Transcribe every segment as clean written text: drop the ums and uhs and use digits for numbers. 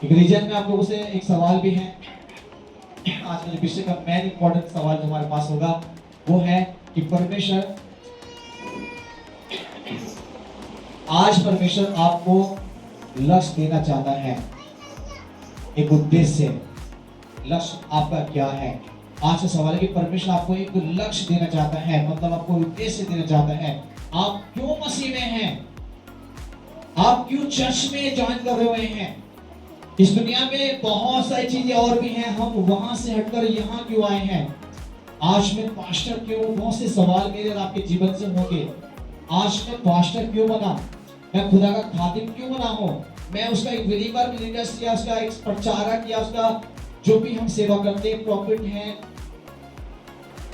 Religion में आप लोगों से एक सवाल भी है। आज के विषय का मेन इंपॉर्टेंट सवाल जो हमारे पास होगा वो है कि परमेश्वर आपको लक्ष्य देना चाहता है, एक उद्देश्य। लक्ष्य आपका क्या है? आज का सवाल है कि परमेश्वर आपको एक लक्ष्य देना चाहता है, मतलब आपको उद्देश्य देना चाहता है। आप क्यों मसीह में हैं? आप क्यों चर्च में ज्वाइन कर रहे हैं? इस दुनिया में बहुत सारी चीजें और भी हैं, हम वहां से हटकर यहाँ क्यों आए हैं? आज मैं पास्टर क्यों? बहुत से सवाल मेरे और आपके जीवन से होंगे। आज मैं पास्टर क्यों बना? मैं खुदा का खादिम क्यों बना हूँ? मैं उसका एक बिलीवर लीडर्स किया, उसका एक प्रचारक किया, उसका जो भी हम सेवा करते हैं, प्रॉफिट हैं,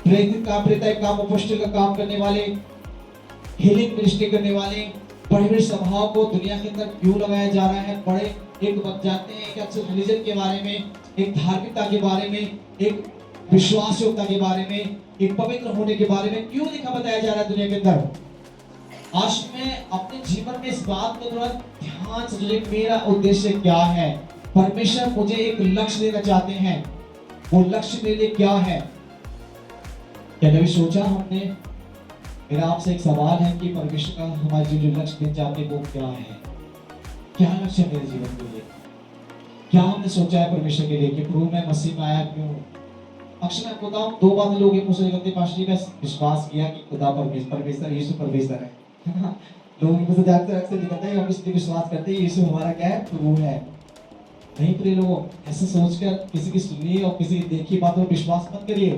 प्रेरित काम, अपोस्टल का काम करने वाले, हीलिंग मिनिस्ट्री करने वाले, बड़े बड़े सभाओं को दुनिया के अंदर क्यों लगाया जा रहा है? बड़े एक बात जानते हैं कि अक्सर रिलीजन के बारे में, एक धार्मिकता के बारे में, एक विश्वास योग्यता के बारे में, एक पवित्र होने के बारे में क्यों लिखा बताया जा रहा है दुनिया के अंदर? आज मैं अपने जीवन में इस बात को थोड़ा ध्यान से सोचें, मेरा उद्देश्य क्या है? परमेश्वर मुझे एक लक्ष्य देना चाहते हैं, वो लक्ष्य मेरे लिए क्या है? क्या कभी सोचा हमने? मेरा आपसे एक सवाल है कि परमेश्वर का हमारे जो लक्ष्य देना चाहते हैं वो क्या है? क्या लक्ष्य है मेरे जीवन के लिए? क्या हमने सोचा है परमेश्वर के लिए कि प्रभु मैं मसीह में आया क्यों? अक्सर मैं बताऊं, दो बातें लोग मुझसे कहते हैं, पास्टर जी मैं विश्वास किया कि खुदा परमेश्वर यीशु परमेश्वर है। लोग मुझसे जाकर अक्सर कहते हैं हम इसलिए विश्वास करते हैं यीशु हमारा क्या है? प्रभु है। नहीं प्रिय लोगों, ऐसा सोचकर किसी की सुनिए और किसी की देखी बातों पर विश्वास मत करिए।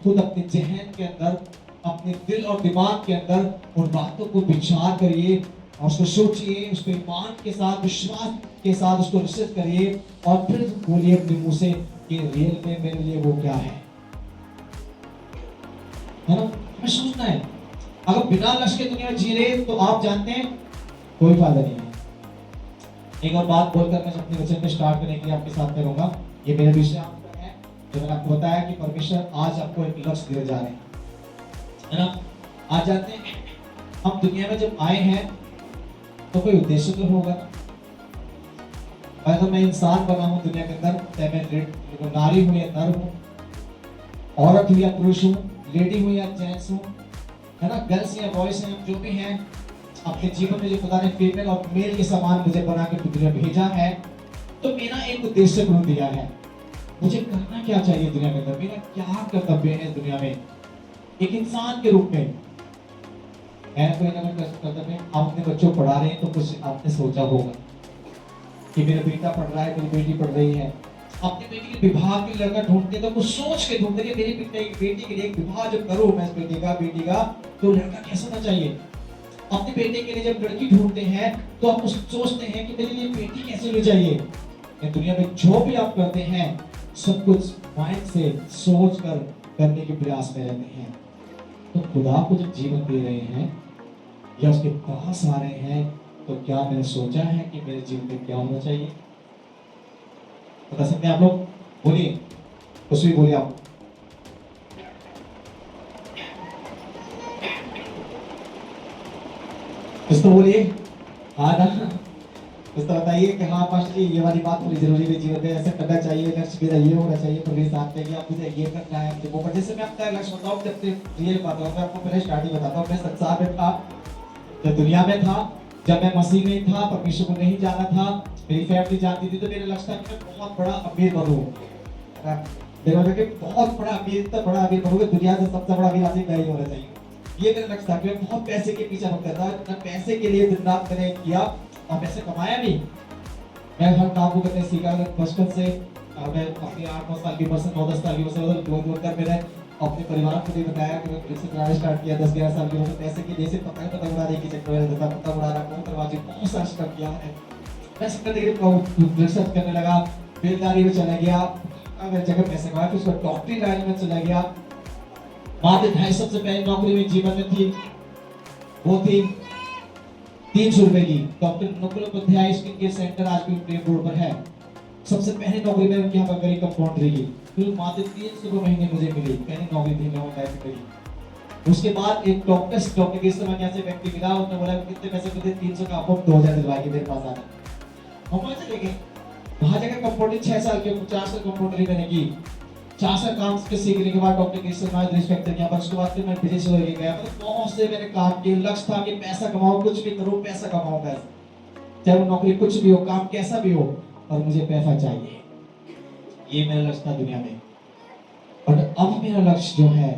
खुद अपने जहन के अंदर, अपने दिल और दिमाग के अंदर उन बातों को विचार करिए और उसको सोचिए, उसको ईमान के साथ, विश्वास के साथ उसको रिसर्च करिए और फिर बोलिए अपने मुंह से कि रियल में मेरे लिए वो क्या है ना? हमें सोचना है। अगर बिना लक्ष्य के दुनिया में जी रहे तो आप जानते हैं कोई फायदा नहीं है। एक और बात बोलकर मैं अपने वचन में स्टार्ट करने के लिए आपके साथ करूंगा। ये मेरा विषय आपका है जो मैंने आपको बताया कि परमेश्वर आज आपको एक लक्ष्य देने जा रहे हैं, है ना? आज जानते हैं हम दुनिया में जब आए हैं तो कोई उद्देश्य तो होगा। अगर मैं इंसान बना हूं दुनिया के अंदर, चाहे मैं नारी हूं या नर हूं, औरत हूं या पुरुष हूं, लेडी हूं या जेंट्स हूं, है ना, गर्ल्स या बॉयज हैं, जो भी हैं, अपने जीवन में जो खुदा ने फीमेल और मेल के समान मुझे बना के दुनिया भेजा है, तो मेरा एक उद्देश्य प्रभु दिया है। मुझे करना क्या चाहिए दुनिया के अंदर? मेरा क्या कर्तव्य है इस दुनिया में एक इंसान के रूप में? मैंने कोई ना कोई कर्तव्य। आप अपने बच्चों को पढ़ा रहे हैं तो कुछ आपने सोचा होगा कि मेरा बेटा पढ़ रहा है, मेरी बेटी पढ़ रही है। अपनी बेटी के विवाह के लिए लड़का ढूंढते तो कुछ सोच के ढूंढते कि मेरी बेटी के लिए एक विवाह जब करूं मैं इस बेटी का तो लड़का कैसा होना चाहिए। अपने बेटे के लिए जब लड़की ढूंढते हैं तो आप सोचते हैं कि मेरे लिए बेटी कैसी होनी चाहिए। दुनिया में जो भी आप करते हैं सब कुछ माइंड से सोच कर करने के प्रयास में रहते हैं। तो खुदा को जब जीवन दे रहे हैं या उसके पास आ रहे हैं तो क्या मैंने सोचा है कि मेरे जीवन में क्या होना चाहिए? बता सकते हैं आप लोग? बोलिए, कुछ भी बोलिए आप। कुछ तो बोलिए। हाँ ना, कुछ तो बताइए कि हाँ पास्टर जी ये वाली बात थोड़ी जरूरी है जीवन में, ऐसा करना चाहिए, लक्ष्य मेरा ये होना चाहिए, प्रवेश साथ में आप मुझे ये करना है, मुझे वो पर। जैसे मैं आपका लक्ष्य बताऊँ, जब रियल बात है, मैं आपको पहले स्टार्टिंग बताता हूँ। मैं संसार में था, जब दुनिया में था, जब मैं मसीह में था, परमेश्वर को नहीं जाना था, मेरी फैमिली जानती थी, तो मेरा लक्ष्य था कि मैं बहुत बड़ा अमीर बनूं। मेरा लक्ष्य कि बहुत बड़ा अमीर, इतना बड़ा अमीर बनूंगा, दुनिया से सबसे बड़ा अमीर आदमी मैं ही होना चाहिए। ये मेरा लक्ष्य था कि मैं बहुत पैसे के पीछे भटका था। इतना पैसे के लिए दिन रात मैंने किया और पैसे कमाया भी। मैं हर काम को करने सीखा बचपन से। मैं अपनी 8-9 साल की उम्र से, 9-10 साल की उम्र से दौड़ कर मैंने अपने परिवार को भी बताया कि मैं रिक्शा चलाना स्टार्ट किया 10-11 साल की उम्र में। पैसे के लिए से पतंग उड़ाने की चक्कर में रहता था, पतंग उड़ाना, कौन दरवाजे, बहुत सारा स्टार्ट किया है। मैं रिसर्च करने लगा, बेलदारी में चला गया, अगर जगह पैसे कमाया, फिर उसका डॉक्टरी लाइन में चला गया। मात्र 2.5 सबसे पहले नौकरी में जीवन में थी, वो थी 300 रुपए की। Doctor Nakul Upadhyay skin care centre आज भी प्रेम रोड पर है। सबसे पहले नौकरी में उनके यहाँ पर करी कंपाउंडरी की, फिर मात्र 300 रुपए महीने मुझे मिली, पहली नौकरी थी मैं लाइफ में। उसके बाद एक डॉक्टर के समय से व्यक्ति मिला, उसने बोला कितने पैसे देते? 300 का, आपको 2000 दिलवा के मेरे पास आना। हम चले गए, वहां जाकर कंपाउंडिंग 6 साल के 4 साल कंपाउंडरी मैंने की। 4 साल काम के सीखने के बाद डॉक्टर के समाज रिस्पेक्ट किया, पर उसके बाद फिर मैं विदेश हो गया। मतलब बहुत से मैंने काम किए, लक्ष्य था कि पैसा कमाऊं, कुछ भी करूं पैसा कमाऊं, पैसा, चाहे वो नौकरी कुछ भी हो, काम कैसा भी हो, और मुझे पैसा चाहिए। ये मेरा लक्ष्य था दुनिया में। और अब मेरा लक्ष्य जो है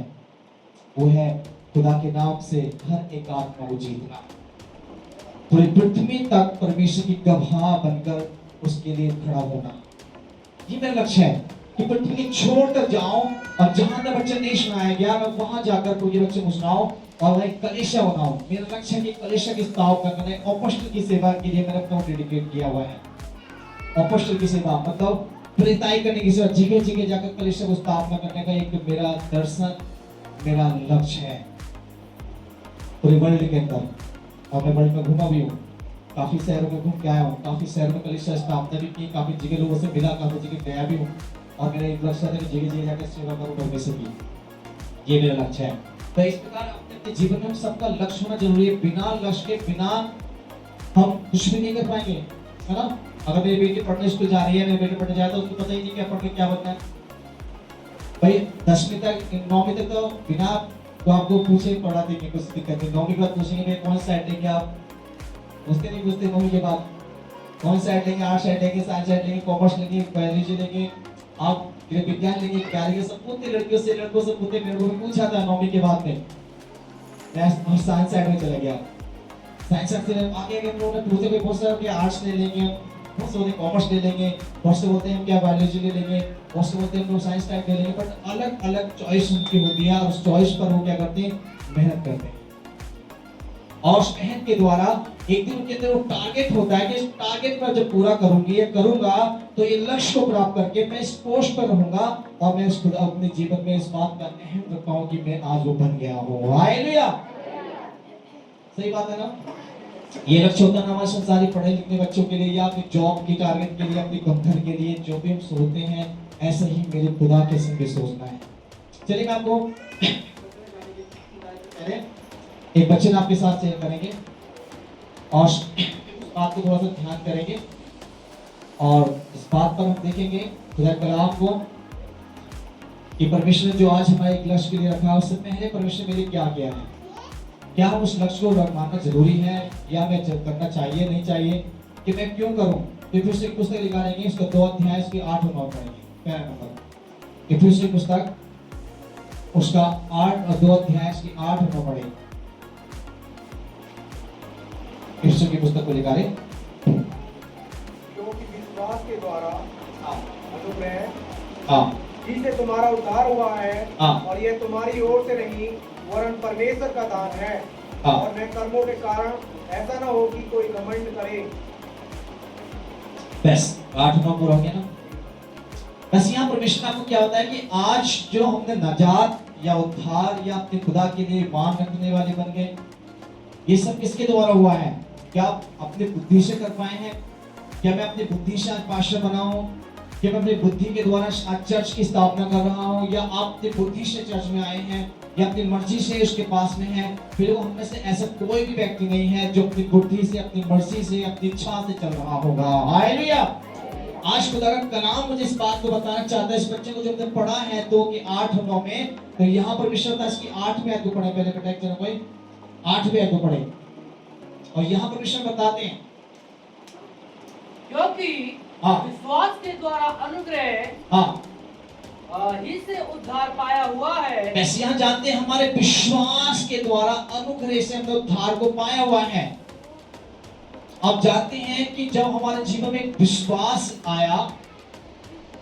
वो है खुदा के नाम से हर एक आत्मा को जीतना, पूरी पृथ्वी तक परमेश्वर की गवाह बनकर उसके लिए खड़ा होना। ये मेरा लक्ष्य है कि पृथ्वी के छोर तक जाऊं और जहां तक वचन नहीं सुनाया गया मैं वहां जाकर कोई वचन सुनाऊं और वह कलीसिया बनाऊं। मेरा लक्ष्य है कि कलीसिया की स्थापना करना, अपोस्टल की सेवा के लिए मैंने अपना डेडिकेट किया हुआ है। अपोस्टल की सेवा मतलब प्रेरिताई करने की सेवा, जगह जगह जाकर कलीसिया को स्थापना करने का एक मेरा दर्शन, मेरा लक्ष्य है पूरे वर्ल्ड के अंदर। और मैं वर्ल्ड में घूमा भी हूँ, काफी शहरों में घूम के आया हूँ, काफी शहरों में कलीसिया स्थापना भी की, काफी जगह लोगों से मिला, काफी जगह गया भी हूँ। और मेरा एक लक्ष्य है कि जगह जगह जाकर सेवा करूँ परमेश्वर की। ये मेरा लक्ष्य है। तो इस प्रकार अपने जीवन में हम सबका लक्ष्य होना जरूरी है। बिना लक्ष्य के बिना हम कुछ भी नहीं कर पाएंगे, है ना। अगर मेरी बेटी पढ़ने स्कूल जा रही है, मेरी बेटी पढ़ने जाए तो उसको पता ही नहीं क्या पढ़ के क्या बनना है। भाई 10वीं तक 9वीं तक तो बिना तो आपको पूछे पढ़ा देंगे, कुछ दिक्कत नहीं। 9वीं के बाद पूछेंगे कौन सा साइड लेंगे आप, उसके नहीं पूछते। 9वीं के बाद कौन सा साइड लेंगे, आर्ट साइड लेंगे, साइंस साइड लेंगे, कॉमर्स लेंगे, बायोलॉजी लेंगे, आप विज्ञान लेंगे, क्या लेंगे, सब पूछते। लड़कियों से लड़कों से पूछते। मेरे को भी पूछा था 9वीं के बाद में, मैं साइंस साइड में चला गया। साइंस साइड से आगे हम लोगों ने पूछे भी बहुत सारे कि आर्ट्स ले लेंगे, बहुत से बोलते कॉमर्स ले लेंगे, बहुत से बोलते हैं हम क्या बायोलॉजी ले लेंगे, बहुत से बोलते हैं हम लोग साइंस टाइप ले लेंगे। बट अलग अलग चॉइस उनकी होती है और उस चॉइस पर वो क्या करते हैं, मेहनत करते हैं। और उस मेहनत के द्वारा एक दिन उनके अंदर वो टारगेट होता है कि इस टारगेट पर जब पूरा करूंगी या करूंगा तो ये लक्ष्य को प्राप्त करके मैं इस पोस्ट पर रहूंगा और मैं खुद अपने जीवन में इस बात का अहम रखता हूं कि मैं आज वो बन गया हूं। हालेलुया, सही बात है ना। ये लक्ष्य होता है हमारे संसारी पढ़े लिखने बच्चों के लिए या अपनी जॉब की टारगेट के लिए, अपने घर के लिए, जो भी हम सोचते हैं ऐसे ही मेरे खुदा के संग सोचना है। चलिए मैं आपको एक वचन आपके साथ शेयर करेंगे और उस बात को थोड़ा सा ध्यान करेंगे और इस बात पर हम देखेंगे खुदा कलाम को कि परमेश्वर ने जो आज हमारे एक लक्ष्य के लिए रखा है उससे पहले परमेश्वर मेरे क्या किया है, क्या हम उस लक्ष्य को मानना जरूरी है या मैं करना चाहिए नहीं चाहिए, कि मैं क्यों करूं। इफिसियों की पुस्तक निकालेंगे, उसका 2 अध्याय उसकी 8 और 9 पढ़ेंगे। पहला नंबर इफिसियों की पुस्तक उसका 8 और 2 अध्याय उसकी 8 और 9 पढ़ेंगे। इफिसियों की पुस्तक को निकालें। क्योंकि विश्वास के द्वारा हाँ जिससे तुम्हारा उद्धार हुआ है हाँ। और यह तुम्हारी ओर से नहीं वरन परमेश्वर का दान है। हाँ। और न कर्मों के कारण ऐसा ना हो कि कोई घमंड करे। बस 8 9 पूरा हो गया ना। बस यहाँ परमेश्वर आपको क्या होता है कि आज जो हमने नजात या उद्धार या अपने खुदा के लिए मान रखने वाले बन गए, ये सब किसके द्वारा हुआ है। क्या आप अपनी बुद्धि से कर पाए हैं, क्या मैं अपनी बुद्धि से आज पास्टर बना हूं, क्या मैं अपनी बुद्धि के द्वारा आज चर्च की स्थापना कर रहा हूं, या आप अपनी बुद्धि से चर्च में आए हैं या अपनी मर्जी से उसके पास में है। फिर वो हम में से ऐसा कोई भी व्यक्ति नहीं है जो अपनी बुद्धि से, अपनी मर्जी से, अपनी इच्छा से चल रहा होगा। हालेलुया। आज खुदा का कलाम मुझे इस बात को बताना चाहता है, इस बच्चे को जब हमने पढ़ा है तो कि 8 और 9 में, तो यहाँ पर विषय था इसकी 8वें आयत को पढ़े। पहले बेटा एक जरा कोई 8वें आयत को पढ़े और यहाँ पर विषय बताते हैं क्योंकि हाँ। विश्वास के द्वारा अनुग्रह हाँ ही से उद्धार पाया हुआ है। वैसे यहाँ जानते हैं हमारे विश्वास के द्वारा अनुग्रह से हमने उद्धार को पाया हुआ है। आप जानते हैं कि जब हमारे जीवन में विश्वास आया,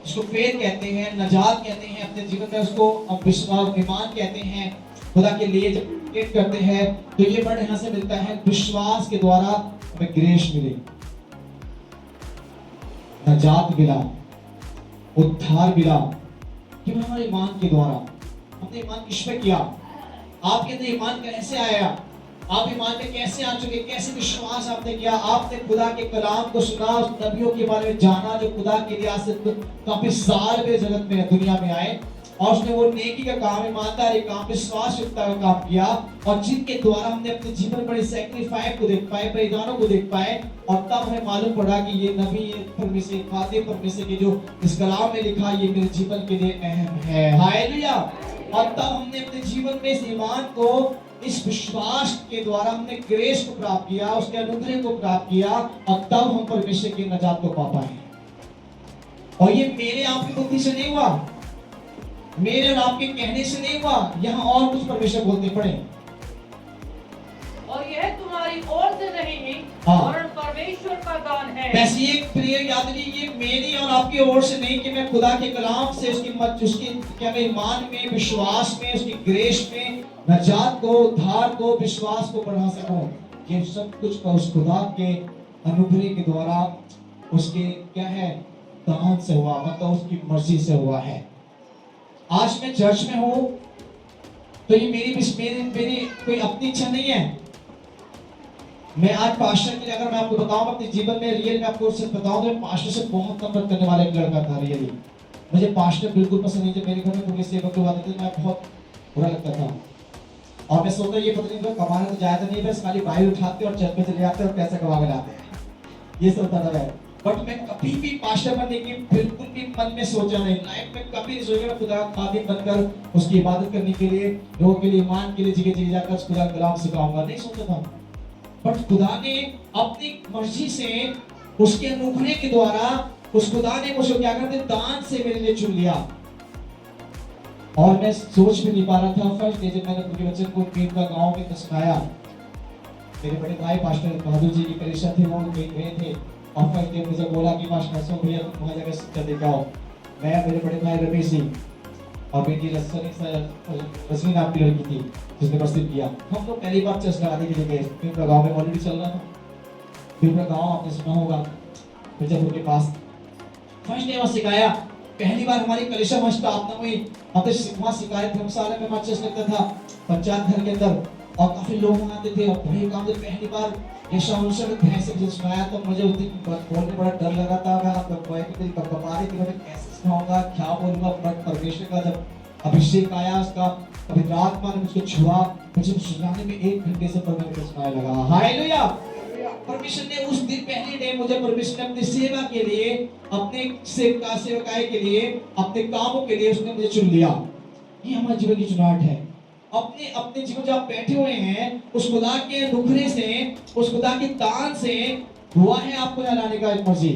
उसको फेथ कहते हैं, नजात कहते हैं, अपने जीवन में उसको हम विश्वास ईमान कहते हैं, खुदा के लिए जब फेथ करते हैं तो ये वर्ड यहाँ से मिलता है, विश्वास के द्वारा हमें ग्रेस मिली, नजात मिला, उद्धार मिला। क्यों? हमारे ईमान के द्वारा। हमने ईमान किस पे किया? आपके अंदर ईमान कैसे आया? आप ईमान में कैसे आ चुके? कैसे विश्वास आपने किया? आपने खुदा के कलाम को सुना, उस नबियों के बारे में जाना जो खुदा के लिए आज से काफी साल में जगत में दुनिया में आए, और उसने वो नेकी का काम, ईमानदारी का काम, विश्वासयुक्ता का काम किया, और जिनके द्वारा हमने अपने जीवन में बड़े सैक्रिफाइस को देख पाए, बलिदानों को देख पाए, और तब हमें मालूम पड़ा कि ये नबी, ये परमेश्वर, खाते परमेश्वर के जो इस कलाम में लिखा, ये मेरे जीवन के लिए अहम है। हालेलुया। और तब हमने अपने जीवन में इस ईमान को, इस विश्वास के द्वारा हमने ग्रेस को प्राप्त किया, उसके अनुग्रह को प्राप्त किया, और तब हम परमेश्वर की नजात को पा पाए। और ये मेरे आपकी बुद्धि से नहीं हुआ, मेरे और आपके कहने से नहीं हुआ, यहाँ और कुछ परमेश्वर बोलते पड़े। और यह तुम्हारी ओर से नहीं, हाँ। वरन परमेश्वर का दान है। वैसे ये प्रिय याद रखिए, ये मेरी और आपकी ओर से नहीं कि मैं खुदा के कलाम से उसकी क्या मैं ईमान में, विश्वास में, उसकी ग्रेस में नजात को, उद्धार को, विश्वास को बढ़ा सकूं। ये सब कुछ उस खुदा के अनुग्रह के द्वारा, उसके क्या है, दान से हुआ, मतलब उसकी मर्जी से हुआ है। आज मैं चर्च में हूं तो ये मेरी कोई अपनी इच्छा नहीं है। मैं आज पास्टर के लिए, अगर मैं आपको बताऊं अपने जीवन में रियल में आपको सिर्फ बताऊं तो मैं पास्टर से बहुत नफरत करने वाला एक लड़का था। रियली मुझे पास्टर बिल्कुल पसंद नहीं। जब मेरे घर में पुलिस सेवक लोग आते थे, मैं बहुत बुरा लगता था, और मैं सोचता ये पता नहीं कमाने तो जाता नहीं, बस खाली बाइल उठाते और चर्च में चले जाते और पैसा कमा के लाते हैं, ये सब होता था। बट मैं कभी भी पास्टर बनने की बिल्कुल भी मन में सोचा नहीं, लाइफ में कभी नहीं सोचा खुदा खादिम बनकर उसकी इबादत करने के लिए, लोगों के लिए, ईमान के लिए जगह जगह जाकर खुदा का कलाम सिखाऊंगा, नहीं सोचा था। बट खुदा ने अपनी मर्जी से, उसके अनुग्रह के द्वारा, उस खुदा ने मुझे क्या करते, दान से मेरे लिए चुन लिया। और मैं सोच भी नहीं पा रहा था। फर्स्ट डे जब मैंने अपने बच्चे को पीर का गाँव में सुनाया, मेरे बड़े भाई पास्टर बहादुर जी की परीक्षा थी, वो गए थे, और फर्स्ट डे मुझे बोला कि पास्टर सो भैया तुम वहाँ जाकर शिक्षा दे के आओ। मैं, मेरे बड़े भाई रमेश जी और बेटी रश्मि नाम की लड़की थी जिसने प्रस्तुत किया। हम लोग पहली बार चर्च लगाने के लिए गए। पिपरा गाँव में ऑलरेडी चल रहा था, पिपरा गाँव आपने सुना होगा, मिर्जापुर के पास। फर्स्ट डे वहाँ सिखाया, पहली बार हमारी कलीसिया वहाँ स्थापना हुई। हम वहाँ सिखाए, धर्मशाला में हमारा चर्च लगता था, पंचायत घर के अंदर, और काफी लोग वहाँ आते थे। और बड़े काम से पहली बार यीशु मसीह सुनाया तो मुझे उस दिन बोलने में बड़ा डर लगा था। मैं आपको कपारे की मैं कैसे सुनाऊंगा, क्या बोलूंगा। परमेश्वर का जब अभिषेक आया, उसका पवित्र आत्मा ने मुझको छुआ, मुझे सुनाने में 1 घंटे से परमेश्वर सुनाने लगा। हालेलुया। परमेश्वर ने उस दिन पहले डे मुझे, परमेश्वर ने अपनी सेवा के लिए, अपने सेवकाई के लिए, अपने कामों के लिए उसने मुझे चुन लिया। ये हमारे जीवन की चुनाव है। अपने जीवन जब आप बैठे हुए हैं, उस खुदा के अनुग्रह से, उस खुदा के दान से हुआ है आपको यहाँ लाने का एक मर्जी।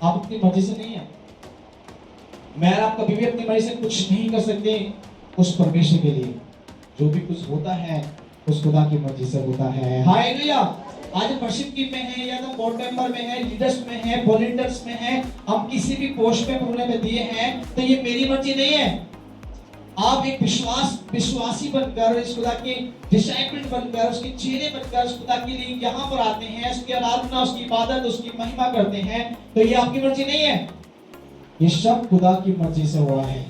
आप अपनी मर्जी से नहीं है। मैं आप कभी भी अपनी मर्जी से कुछ नहीं कर सकते। उस परमेश्वर के लिए जो भी कुछ होता है, उस खुदा की मर्जी से होता है। हालेलुया। आज वर्शिप टीम में है, या तो बोर्ड मेंबर में है, लीडर्स में है, वॉलंटियर्स में है, हम किसी भी पोस्ट पे उन्होंने में दिए हैं, तो ये मेरी मर्जी नहीं है। आप एक विश्वासी बनकर, इस खुदा के डिसाइपल बनकर, उसके चेले बनकर उस खुदा के लिए यहाँ पर आते हैं, उसकी आराधना, उसकी इबादत, उसकी महिमा करते हैं, तो ये आपकी मर्जी नहीं है। ये सब खुदा की मर्जी से हुआ है।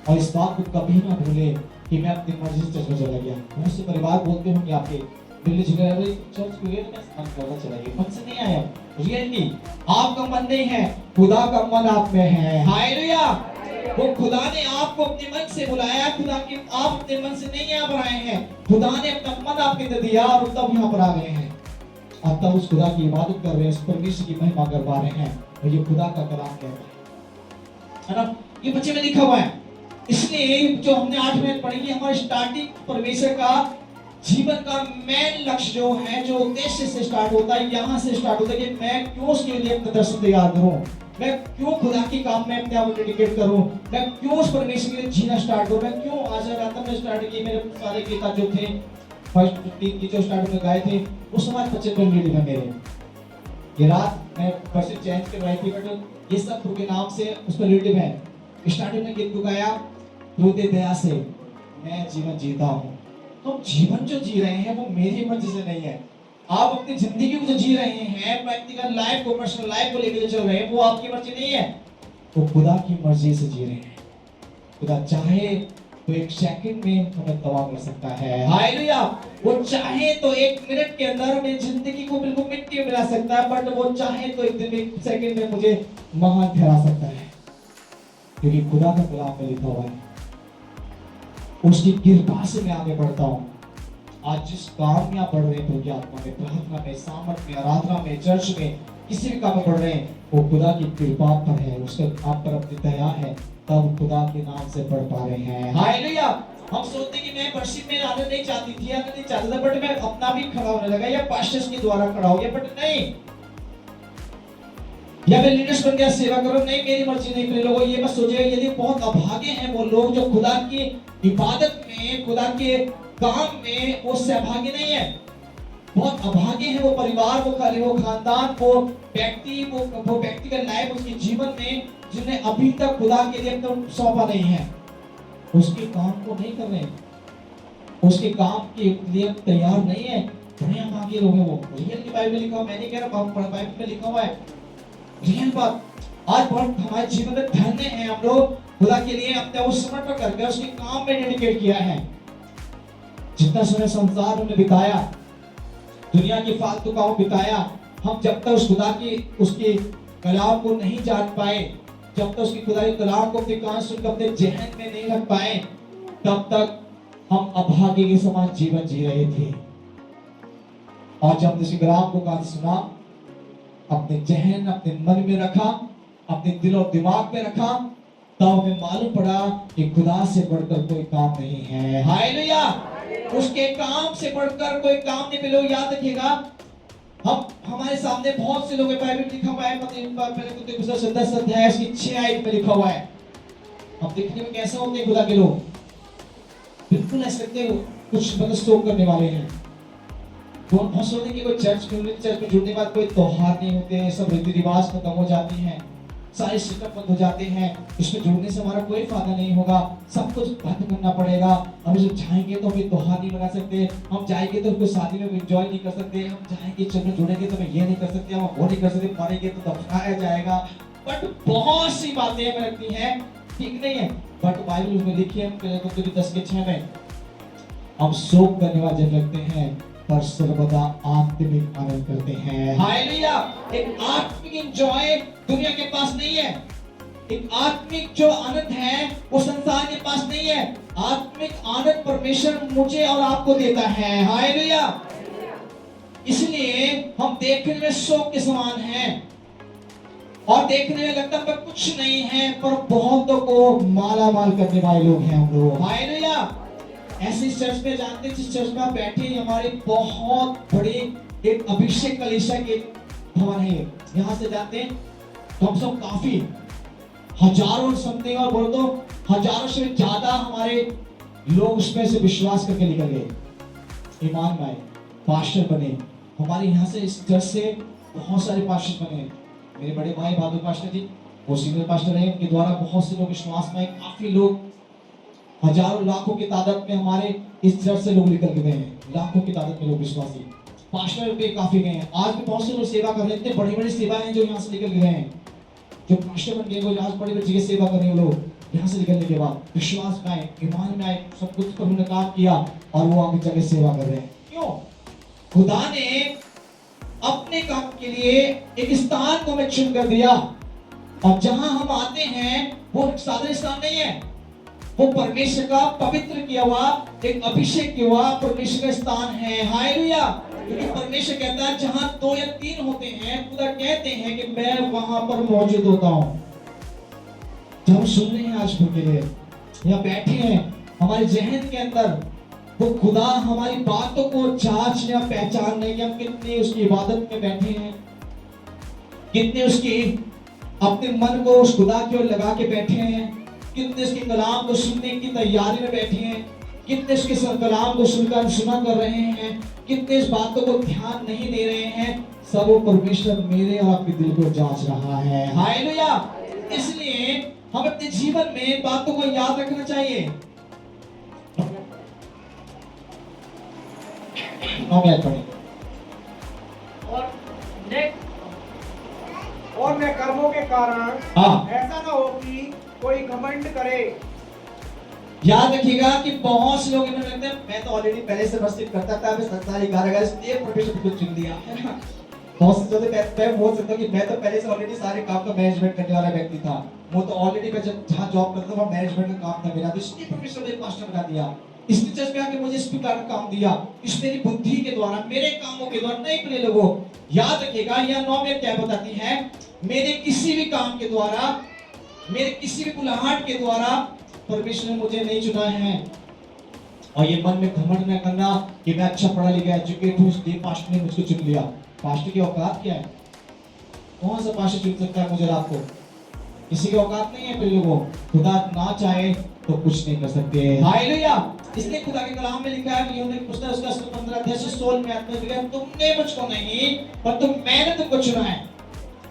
और इस बात को कभी ना भूले कि मैं अपनी मर्जी से चर्च में चला गया। बहुत से परिवार बोलते होंगे आपके, दिल्ली चर्च को गए तो मैं चला गया, मन से नहीं आया। रियली आपका मन नहीं है, खुदा का मन आप में है। हालेलुया। वो खुदा ने आपको अपने मन से बुलाया, खुदा के आप अपने मन से नहीं यहाँ पर आए हैं। खुदा ने अपना मन आपके अंदर दिया और तब यहाँ पर आ गए हैं। और तब उस खुदा की इबादत कर रहे हैं, उस परमेश्वर की महिमा कर पा रहे हैं। और ये खुदा का कलाम कहता है ना, ये बच्चे में लिखा हुआ है। इसलिए जो हमने 8 मिनट पढ़ी, हमारी स्टार्टिंग परमेश्वर का जीवन का मेन लक्ष्य जो है, जो उद्देश्य से स्टार्ट होता है, यहाँ से स्टार्ट होता है कि मैं क्यों उसके लिए अपना दर्शन तैयार करूं, मैं क्यों खुदा के काम में अपने आप को डेडिकेट करूं, मैं क्यों उस परमेश्वर के लिए जीना स्टार्ट करूं, मैं क्यों आज रात में स्टार्ट किए। मेरे सारे गीता जो थे फर्स्ट 3 की जो स्टार्ट में गाए थे, वो समाज बच्चे पर रिलेटेड है मेरे। ये रात मैं वर्षिप चेंज करवाई थी, बट ये सब प्रभु के नाम से उस पर रिलेटिव है। स्टार्टिंग में गीत गाया, प्रभु की दया से मैं जीवन जीता हूँ। तो जीवन जो जी रहे हैं वो मेरी मर्जी से नहीं है। आप अपनी जिंदगी को जो जी रहे हैं, प्रैक्टिकल लाइफ को, पर्सनल लाइफ को लेकर चल रहे हैं, वो आपकी मर्जी नहीं है, वो खुदा की मर्जी से जी रहे हैं। खुदा चाहे तो 1 सेकंड में हमें तबाह कर सकता है। हालेलुया। वो चाहे तो 1 मिनट के अंदर मेरी जिंदगी को बिल्कुल मिट्टी में मिला सकता है, बट वो चाहे तो 1 सेकंड में मुझे महान ठहरा सकता है। क्योंकि खुदा का कलाम में लिखा हुआ है, उसकी कृपा से मैं आगे बढ़ता हूँ। आज जिस काम में आप बढ़ रहे हैं, प्रभु की आत्मा में, प्रार्थना में, सामर्थ में, आराधना में, चर्च में, किसी भी काम में बढ़ रहे हैं, वो खुदा की कृपा पर है, उसके आप पर अपनी दया है, तब खुदा के नाम से बढ़ पा रहे हैं। हालेलुया। हम सोचते हैं कि मैं वर्शिप में आना नहीं चाहती थी, आना नहीं चाहता था, बट मैं अपना भी खड़ा होने लगा, या पास्टर्स के द्वारा खड़ा हो गया, बट नहीं, या मैं लीडर्स बन गया, सेवा करो, नहीं, मेरी मर्जी नहीं। मेरे लोगों, ये मत सोचिए, यदि बहुत अभागे हैं वो लोग जो खुदा की इबादत में, खुदा के काम में वो सहभागी नहीं है। बहुत अभागे हैं वो परिवार, वो खानदान, वो व्यक्ति का लाइफ, उसके जीवन में, जिन्हें अभी तक खुदा के लिए तो सौंपा नहीं है, उसके काम को नहीं कर रहे, उसके काम के लिए तैयार नहीं है। बड़े अभागे लोग हैं वो। रियल की बाइबल में लिखा हुआ, मैं नहीं कह रहा, बाइबल में लिखा हुआ है, रियल बात। आज बहुत हमारे जीवन में धन्य हैं हम लोग, खुदा के लिए अपने वो समर्पण करके उसके काम में डेडिकेट किया है। जितना समय संसार हमने बिताया, दुनिया की फालतू काम बिताया, हम जब तक उस खुदा की, उसके कलाम को नहीं जान पाए, जब तक उसकी खुदा के कलाम को अपने कान सुनकर अपने जहन में नहीं रख पाए, तब तक हम अभागे के समान जीवन जी रहे थे। और जब उसके कलाम को कान सुना, अपने जहन, अपने मन में रखा, अपने दिल और दिमाग में रखा, तब हमें मालूम पड़ा कि खुदा से बढ़कर कोई काम नहीं है। हालेलुया। उसके काम से बढ़कर कोई काम नहीं। लोग याद रखिएगा, हम हमारे सामने बहुत से लोग, बाइबल लिखा हुआ है, पहले तो 10 अध्याय इसकी 6 आयत में लिखा हुआ है। हम देखने में कैसे होते हैं खुदा के लोग, बिल्कुल ऐसे लगते हैं कुछ मतलब स्टोक करने वाले हैं। तो हम बहुत सोचते हैं कि कोई चर्च में जुड़ने के बाद कोई त्योहार नहीं होते, सब रीति रिवाज खत्म हो जाती हैं, सारे सिस्टम बंद हो जाते हैं, इसमें जुड़ने से हमारा कोई फायदा नहीं होगा, सब कुछ बंद करना पड़ेगा। हम जब जाएंगे तो हमें त्योहार नहीं मना सकते, हम जाएंगे तो कोई शादी में एंजॉय नहीं कर सकते, हम जाएंगे चर्च में जुड़ेंगे तो हम ये नहीं कर सकते, हम वो नहीं कर सकते, मरेंगे तो दफनाया जाएगा। बट बहुत सी बातें हमें लगती हैं ठीक नहीं है, बट बाइबल उसमें लिखी है 10:6 में, हम शोक करने वाले लगते हैं पर सर्वदा आत्मिक आनंद करते हैं। हालेलुया। एक आत्मिक एंजॉय दुनिया के पास नहीं है, एक आत्मिक जो आनंद है वो संसार के पास नहीं है। आत्मिक आनंद परमेश्वर मुझे और आपको देता है। हालेलुया। इसलिए हम देखने में शोक के समान हैं और देखने में लगता है कुछ नहीं है, पर बहुतों को माला माल करने वाले लोग हैं हम लोग। हालेलुया। ऐसे चर्च में जानते हैं, जिस चर्च में आप बैठे हैं, हमारे बहुत बड़े एक अभिषेक कलीसिया के भवन है, यहाँ से जाते हैं तो हम सब काफी हजारों समथिंग, और बोल तो हजारों से ज्यादा हमारे लोग उसमें से विश्वास करके निकल गए, ईमान में आए, पास्टर बने। हमारे यहाँ से इस चर्च से बहुत सारे पास्टर बने। मेरे बड़े भाई बहादुर पास्टर जी, वो सीनियर पास्टर हैं, उनके द्वारा बहुत से लोग विश्वास में, काफी लोग, हजारों लाखों की तादाद में हमारे इस चर्च से लोग निकल गए हैं, लाखों की तादाद में लोग विश्वासी पास्टर पे काफी गए हैं। आज भी बहुत से लोग सेवा कर रहे हैं, इतने बड़ी बड़ी सेवाएं हैं जो यहाँ से निकल गए हैं, जो पास्टर बन गए, वो आज बड़ी बड़ी जगह सेवा कर रहे हैं लोग। यहाँ से निकलने के बाद विश्वास में आए, ईमान में आए, सब कुछ प्रभु ने काम किया और वो आगे जगह सेवा कर रहे हैं। क्यों? खुदा ने अपने काम के लिए एक स्थान को हमें चुन कर दिया, और जहां हम आते हैं वो साधारण स्थान नहीं है, वो परमेश्वर का पवित्र किया हुआ, एक अभिषेक किया हुआ परमेश्वर का स्थान है। हालेलुया। क्योंकि परमेश्वर कहता है जहां 2 या 3 होते हैं, खुदा कहते हैं कि मैं वहां पर मौजूद होता हूं। जब हम सुन रहे हैं आज के लिए, यहाँ बैठे हैं, हमारे जहन के अंदर वो खुदा हमारी बातों को जांचने और पहचानने कि हम कितने उसकी इबादत में बैठे हैं, कितने उसकी अपने मन को उस खुदा की ओर लगा के बैठे हैं, कितने उसके कलाम को सुनने की तैयारी में बैठे हैं, कितने उसके कलाम को सुना कर रहे हैं, कितने इस बातों को ध्यान नहीं दे रहे हैं। सब वो परमेश्वर मेरे और आपके दिल को जांच रहा है। हालेलुया। इसलिए हम अपने जीवन में बातों को याद रखना चाहिए। और मैं कर्मों के कारण ऐसा ना हो कि कोई घमंड करे। याद रखिएगा कि बहुत से लोग इन्हें लगते हैं मैं तो ऑलरेडी पहले से वर्शिप करता था, मैं संसारी कारागार से प्रोफेशन को चुन लिया, है ना। बहुत से लोग मैं बोल सकता हूँ कि मैं तो पहले से ऑलरेडी सारे काम का मैनेजमेंट करने वाला व्यक्ति था, वो तो ऑलरेडी मैं जहाँ जॉब करता था वहाँ मैनेजमेंट का काम था मेरा, तो इसलिए परमेश्वर ने पास्टर बना दिया। इसने चर्च में आके मुझे स्पीकर का काम दिया, इस मेरी बुद्धि के द्वारा, मेरे कामों के द्वारा नहीं। प्रिय लोगों, याद रखिएगा यह 9 में क्या बताती है, मेरे किसी भी काम के द्वारा, मेरे किसी भी बुलाहट के द्वारा परमेश्वर ने मुझे नहीं चुना है। और ये मन में घमंड न करना कि मैं अच्छा पढ़ा लिखा एजुकेट हूँ इसलिए पास्टर ने मुझको चुन लिया। पास्टर की औकात क्या है? कौन सा पास्टर चुन सकता है मुझे रात को? किसी की औकात नहीं है। प्रिय लोगों, खुदा ना चाहे तो कुछ नहीं कर सकते। हालेलुया। इसलिए खुदा के कलाम में लिखा है, यूहन्ना की पुस्तक उसका 15 अध्याय से 16 में आत्मा लिखा है, तुमने मुझको नहीं पर मैंने तुमको चुना है।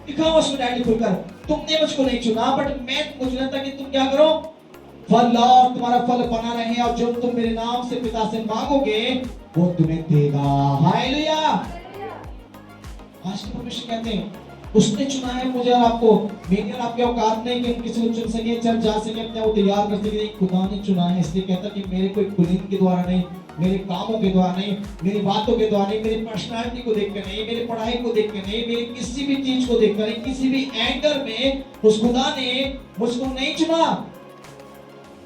लिखा हुआ उसमें डायरेक्ट खुलकर, तुमने मुझको नहीं चुना बट मैं तुमको चुना ताकि तुम क्या करो, फल लाओ और तुम्हारा फल बना रहे, और जो तुम मेरे नाम से पिता से मांगोगे वो तुम्हें देगा। हालेलुया। आज के परमेश्वर कहते हैं उसने चुना है मुझे और आपको। मेरी और आपकी औकात नहीं कि हम किसी को चुन सके, चल जा सके, अपने वो तैयार कर सके। खुदा ने चुना है, इसलिए कहता कि मेरे कोई कुलीन के द्वारा नहीं, मेरे कामों के द्वारा नहीं, मेरी बातों के द्वारा नहीं, मेरी पर्सनालिटी को देखकर नहीं, मेरी पढ़ाई को देखकर नहीं, मेरी किसी भी चीज को देखकर नहीं, किसी भी एंगल में उस खुदा ने मुझको नहीं चुना।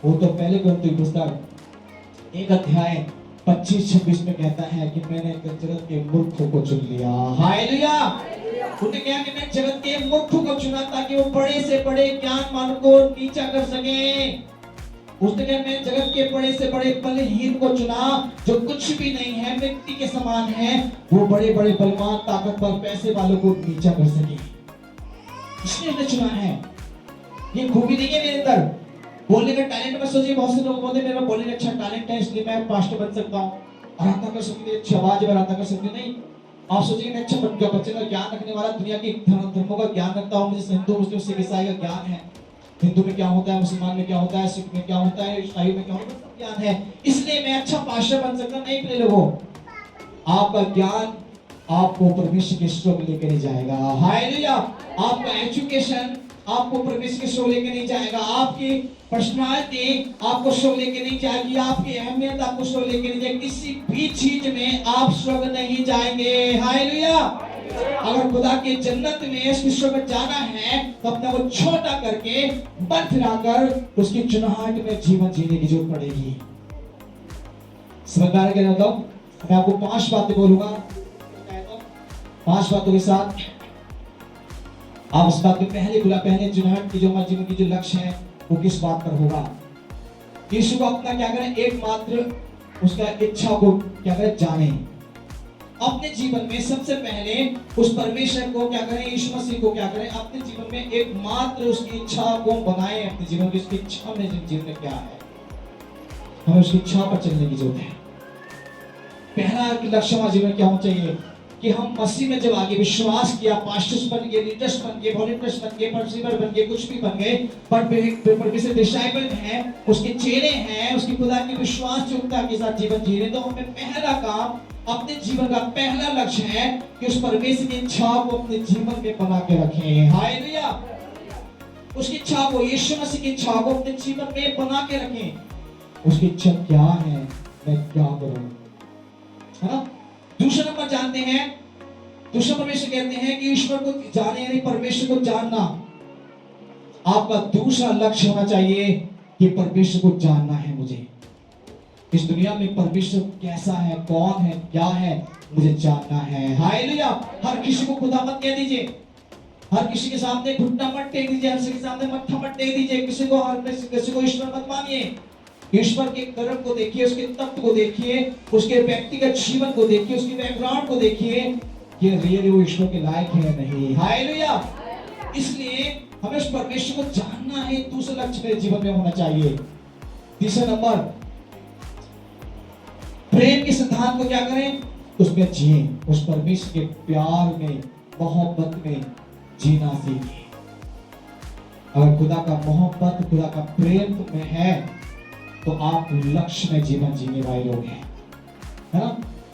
वो तो पहले ग्रंथ की पुस्तक 1 अध्याय 25-26 में कहता है कि मैंने जगत के मूर्खों को चुन लिया। हालेलुया। उन्होंने क्या कि मैं जगत के मूर्खों को चुना ताकि वो बड़े से बड़े ज्ञानवान को नीचा कर सके। उसने कहा मैं जगत के बड़े से बड़े बलहीन को चुना जो कुछ भी नहीं है, मिट्टी के समान है, वो बड़े बड़े बलवान ताकतवर पैसे वालों को नीचा कर सके। इसलिए उसने चुना है। ये खूबी नहीं है मेरे अंदर, बोलने का टैलेंट। मैं सोचिए बहुत से लोग बोलते हैं मेरा बोलने का अच्छा टैलेंट है इसलिए मैं पास्टर बन सकता हूँ, आराधना कर सकती हूँ, अच्छी आवाज में आराधना कर सकती हूँ। नहीं, आप सोचिए मैं अच्छा बन गया, बच्चे का ज्ञान रखने वाला, दुनिया की धर्मों का ज्ञान रखता हूँ, मुझे हिंदू मुस्लिम सिख ईसाई का ज्ञान है। हिंदू में क्या होता है, मुसलमान में क्या होता है, सिख में क्या होता है, ईसाई में क्या होता है, सब ज्ञान है, इसलिए मैं अच्छा पास्टर बन सकता नहीं। प्रिय लोगों, आपका ज्ञान आपको परमेश्वर के स्वर्ग में लेकर नहीं जाएगा। हालेलुया। आपका एजुकेशन आपको परमेश्वर के स्वर्ग लेकर नहीं जाएगा, आपकी पर्सनालिटी आपको स्वर्ग लेकर नहीं जाएगी, आपकी अहमियत आपको स्वर्ग लेकर नहीं जाएगी, किसी भी चीज में आप स्वर्ग नहीं जाएंगे। हालेलुया। अगर खुदा के जन्नत में विश्व में जाना है तो अपने को छोटा करके बंद फिराकर उसकी चुनाहट में जीवन जीने की जरूरत पड़ेगी। समझ में आ रहा है? मैं आपको 5 बातें बोलूंगा, 5 बातों के साथ आप इस बात में पहले चुनाहट की जो हमारे जीवन की जो लक्ष्य है वो किस बात पर होगा। यीशु को अपना क्या करें, एकमात्र उसका इच्छा को क्या करें, जाने। अपने जीवन में सबसे पहले उस परमेश्वर को क्या करें, यीशु मसीह को क्या करें, अपने जीवन में एकमात्र उसकी इच्छा को बनाए। अपने जीवन की उसकी इच्छा में जीवन में क्या है, हमें उसकी इच्छा पर चलने की जरूरत है। पहला लक्ष्य हमारे जीवन क्या होना चाहिए कि हम मसीह में जब आगे विश्वास किया, पास्टर्स बन गए, लीडर्स बन गए, वॉलंटियर्स बन गए, परसीवर बन गए, कुछ भी बन गए, पर परमेश्वर डिसाइपल हैं, उसके चेले हैं, उसकी खुदा की विश्वास योग्यता के साथ जीवन जी रहे, तो हमें पहला काम, अपने जीवन का पहला लक्ष्य है कि उस परमेश्वर की इच्छा को अपने जीवन में बना के रखें। हालेलुया। उसकी इच्छा को, यीशु मसीह की इच्छा को अपने जीवन में बना के रखें। उसकी इच्छा क्या है, मैं क्या करूं, है ना। दूसरा नंबर जानते हैं, दूसरा परमेश्वर कहते हैं कि ईश्वर को जाने यानी परमेश्वर को जानना। आपका दूसरा लक्ष्य होना चाहिए कि परमेश्वर को जानना है। मुझे इस दुनिया में परमेश्वर कैसा है, कौन है, क्या है, मुझे जानना है। हालेलुया। हर किसी को खुदा मत कह दीजिए, हर किसी के सामने घुटना मत टेक दीजिए, हर किसी के सामने मत्था मत टेक दीजिए, किसी को ईश्वर मत मानिए। ईश्वर के कर्म को देखिए, उसके तत्व को देखिए, उसके व्यक्तिगत जीवन को देखिए, उसके बैकग्राउंड को देखिए कि रियली वो ईश्वर के लायक है नहीं। हालेलुया। इसलिए हमें उस परमेश्वर को जानना है, दूसरा लक्ष्य मेरे जीवन में होना चाहिए। तीसरा नंबर, प्रेम के सिद्धांत को क्या करें, उसमें जिए, उस परमेश्वर के प्यार में, मोहब्बत में जीना सीखें। अगर खुदा का मोहब्बत, खुदा का प्रेम तुम्हें है तो आप लक्ष्य में जीवन जीने वाले लोग हैं, है ना।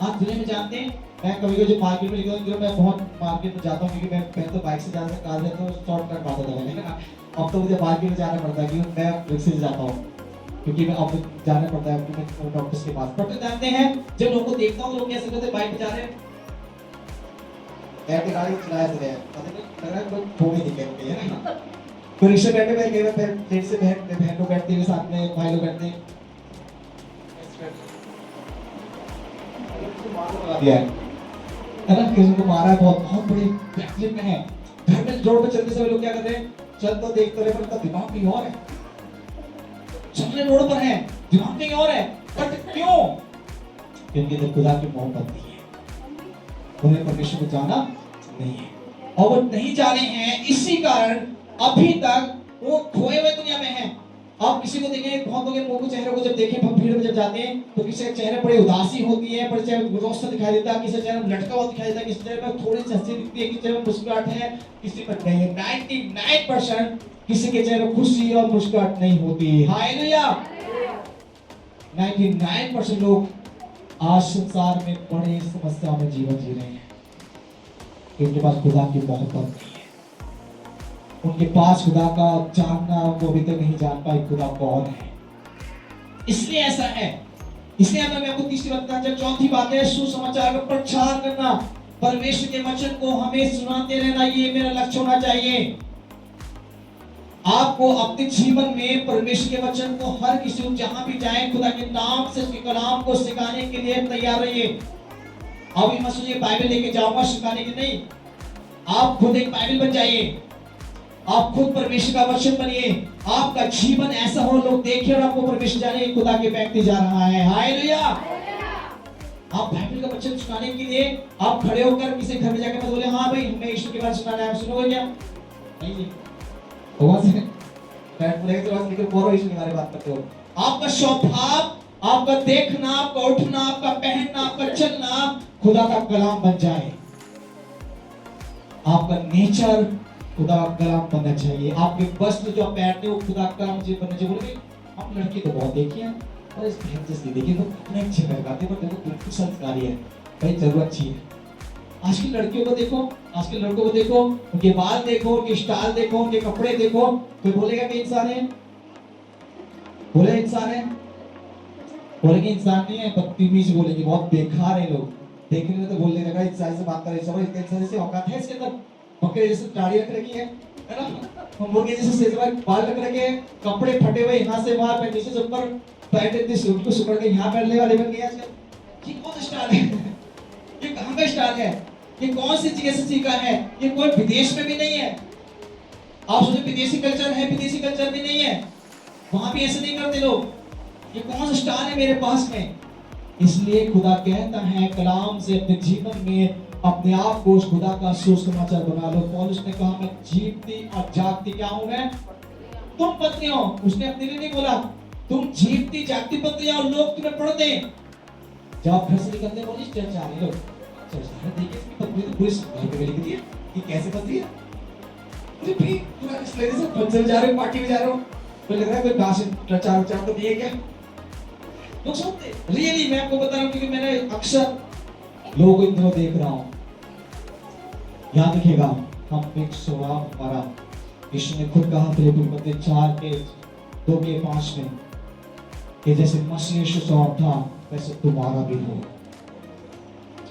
आप दुनिया में जानते हैं, मैं कभी कभी जो मार्केट में निकलता हूँ, मैं बहुत मार्केट में जाता हूँ क्योंकि मैं पहले तो बाइक से जाता था, कार से तो शॉर्टकट पाता था, लेकिन अब तो मुझे मार्केट में जाना पड़ता है क्योंकि मैं रिक्शे से जाता हूँ, क्योंकि मैं ऑफिस जाना पड़ता है अपने ऑफिस के पास। पर जानते हैं जब लोगों को देखता हूँ, लोग कैसे करते हैं, बाइक पे जा रहे हैं, गाड़ी चलाया रहे हैं, पता नहीं लग रहा है कोई दिक्कत है ना, कोई रिक्शे बैठे हुए गए फिर लेट से बहन लोग बैठते हुए साथ में भाई लोग बैठते हैं लगा दिया है ना किसी को मारा है बहुत बड़ी तकलीफ में है घर में रोड पे चलते समय लोग क्या कर रहे हैं चल तो देख तो रहे पर उनका दिमाग कहीं और है चलने रोड पर है दिमाग कहीं और है बट क्यों क्योंकि तो खुदा की मोहब्बत नहीं है उन्हें परमेश्वर को जाना नहीं है और वो नहीं जाने हैं इसी कारण अभी तक वो खोए हुए दुनिया में हैं आप किसी को देखेंगे बहुत लोग मुंह को चेहरे को जब देखें भीड़ में जब जाते हैं तो किसी के चेहरे पर उदासी होती है पर चेहरे पर गुस्सा दिखाई देता है किसी चेहरे में लटका हुआ दिखाई देता है किसी चेहरे पर थोड़ी सी हंसी दिखती है किसी चेहरे में मुस्कुराहट है किसी पर नहीं है 99% किसी के चेहरे पर खुशी और मुस्कुराहट नहीं होती हालेलुया 99% लोग आज संसार में बड़ी समस्याओं में जीवन जी रहे हैं उनके पास खुदा की मोहब्बत नहीं है उनके पास खुदा का जानना वो अभी तक नहीं जान पाए खुदा कौन है इसलिए ऐसा है इसलिए मैं आपको तीसरी बात बताना चौथी बात है सुसमाचार का प्रचार करना परमेश्वर के वचन को हमें सुनाते रहना ये मेरा लक्ष्य होना चाहिए आपको अपने जीवन में परमेश्वर के वचन को हर किसी को जहां भी जाए खुदा के नाम से उसके कलाम को सिखाने के लिए तैयार रहिए अभी मत सोचिए बाइबल लेके जाऊंगा सिखाने के नहीं आप खुद एक बाइबल बन जाइए आप खुद परमेश्वर का वचन बनिए आपका जीवन ऐसा हो लोग देखें और आपको परमेश्वर जाने खुदा के व्यक्ति जा रहा है हालेलुया आप बाइबल का वचन सुनाने के लिए आप खड़े होकर किसी घर में जाकर मत बोले हाँ भाई हमें यीशु के बारे में सुनाना है सुनोगे क्या नहीं जी होगा से बैठ बोलेगा तो लेकर बोलो यीशु के बारे में बात करते हो आपका स्वभाव आपका देखना आपका उठना आपका पहनना आपका चलना खुदा का कलाम बन जाए आपका नेचर खुदा का कलाम बनना चाहिए आपके वस्त्र जो आप पहनते हो खुदा का कलाम जी बनना चाहिए बोलोगे हम लड़की तो बहुत देखी है और इस बहन जैसी देखी तो अपने अच्छे लगाते पर देखो बिल्कुल संस्कारी है भाई जरूर अच्छी है आज की लड़कियों को देखो आज के लड़कों को देखो उनके बाल देखो उनके स्टाइल देखो उनके कपड़े देखो कोई बोलेगा कि इंसान है बोले इंसान है बोलेंगे इंसान नहीं है बदतमीज बोलेंगे बहुत बेकार है लोग देखने में तो बोलने लगा इंसान से बात कर रहे हैं इंसान से औकात है इसके अंदर बकरे जैसे दाढ़ी रख रखी है ना मुर्गे जैसे सेजवार बाल रख रखे हैं कपड़े फटे हुए यहाँ से वहां पे नीचे से ऊपर पैंट इतनी सूट को सुकड़ के यहाँ पहनने वाले बन गए आजकल ये कौन सा स्टाइल है ये कहाँ का स्टाइल है ये कौन सी चीज से सीखा है ये कोई विदेश में भी नहीं है आप सोचो विदेशी कल्चर है विदेशी कल्चर भी नहीं है वहां भी ऐसे नहीं करते लोग ये कौन सा स्टाइल है मेरे पास में इसलिए खुदा कहता है कलाम से अपने जीवन में अपने आप को उस खुदा का सुसमाचार बना लो पौलुस ने कहा मैं जीवती और जागती क्या हूं मैं तुम पत्नी हो उसने अपने लिए नहीं बोला तुम जीवती जागती पत्नी हो लोग तुम्हें पढ़ते जब आप घर से निकलते बोली चर्च आ रहे लोग चर्च आ रहे देखिए इसकी पत्नी तो पूरी घर पे लिख दी है कि कैसे पत्नी है अरे भाई पूरा इस लेने से फंक्शन जा रहे हो पार्टी में जा रहे हो तो लग रहा है कोई गास प्रचार तो नहीं है क्या लोग सुनते रियली मैं आपको बता रहा हूं क्योंकि मैंने अक्सर लोगों को इन दिनों देख रहा हूं याद रखिएगा हम एक स्वभाव हमारा यीशु ने खुद कहा फिलिप्पी 4:2-5 में कि जैसे मसीह यीशु स्वभाव था वैसे तुम्हारा भी हो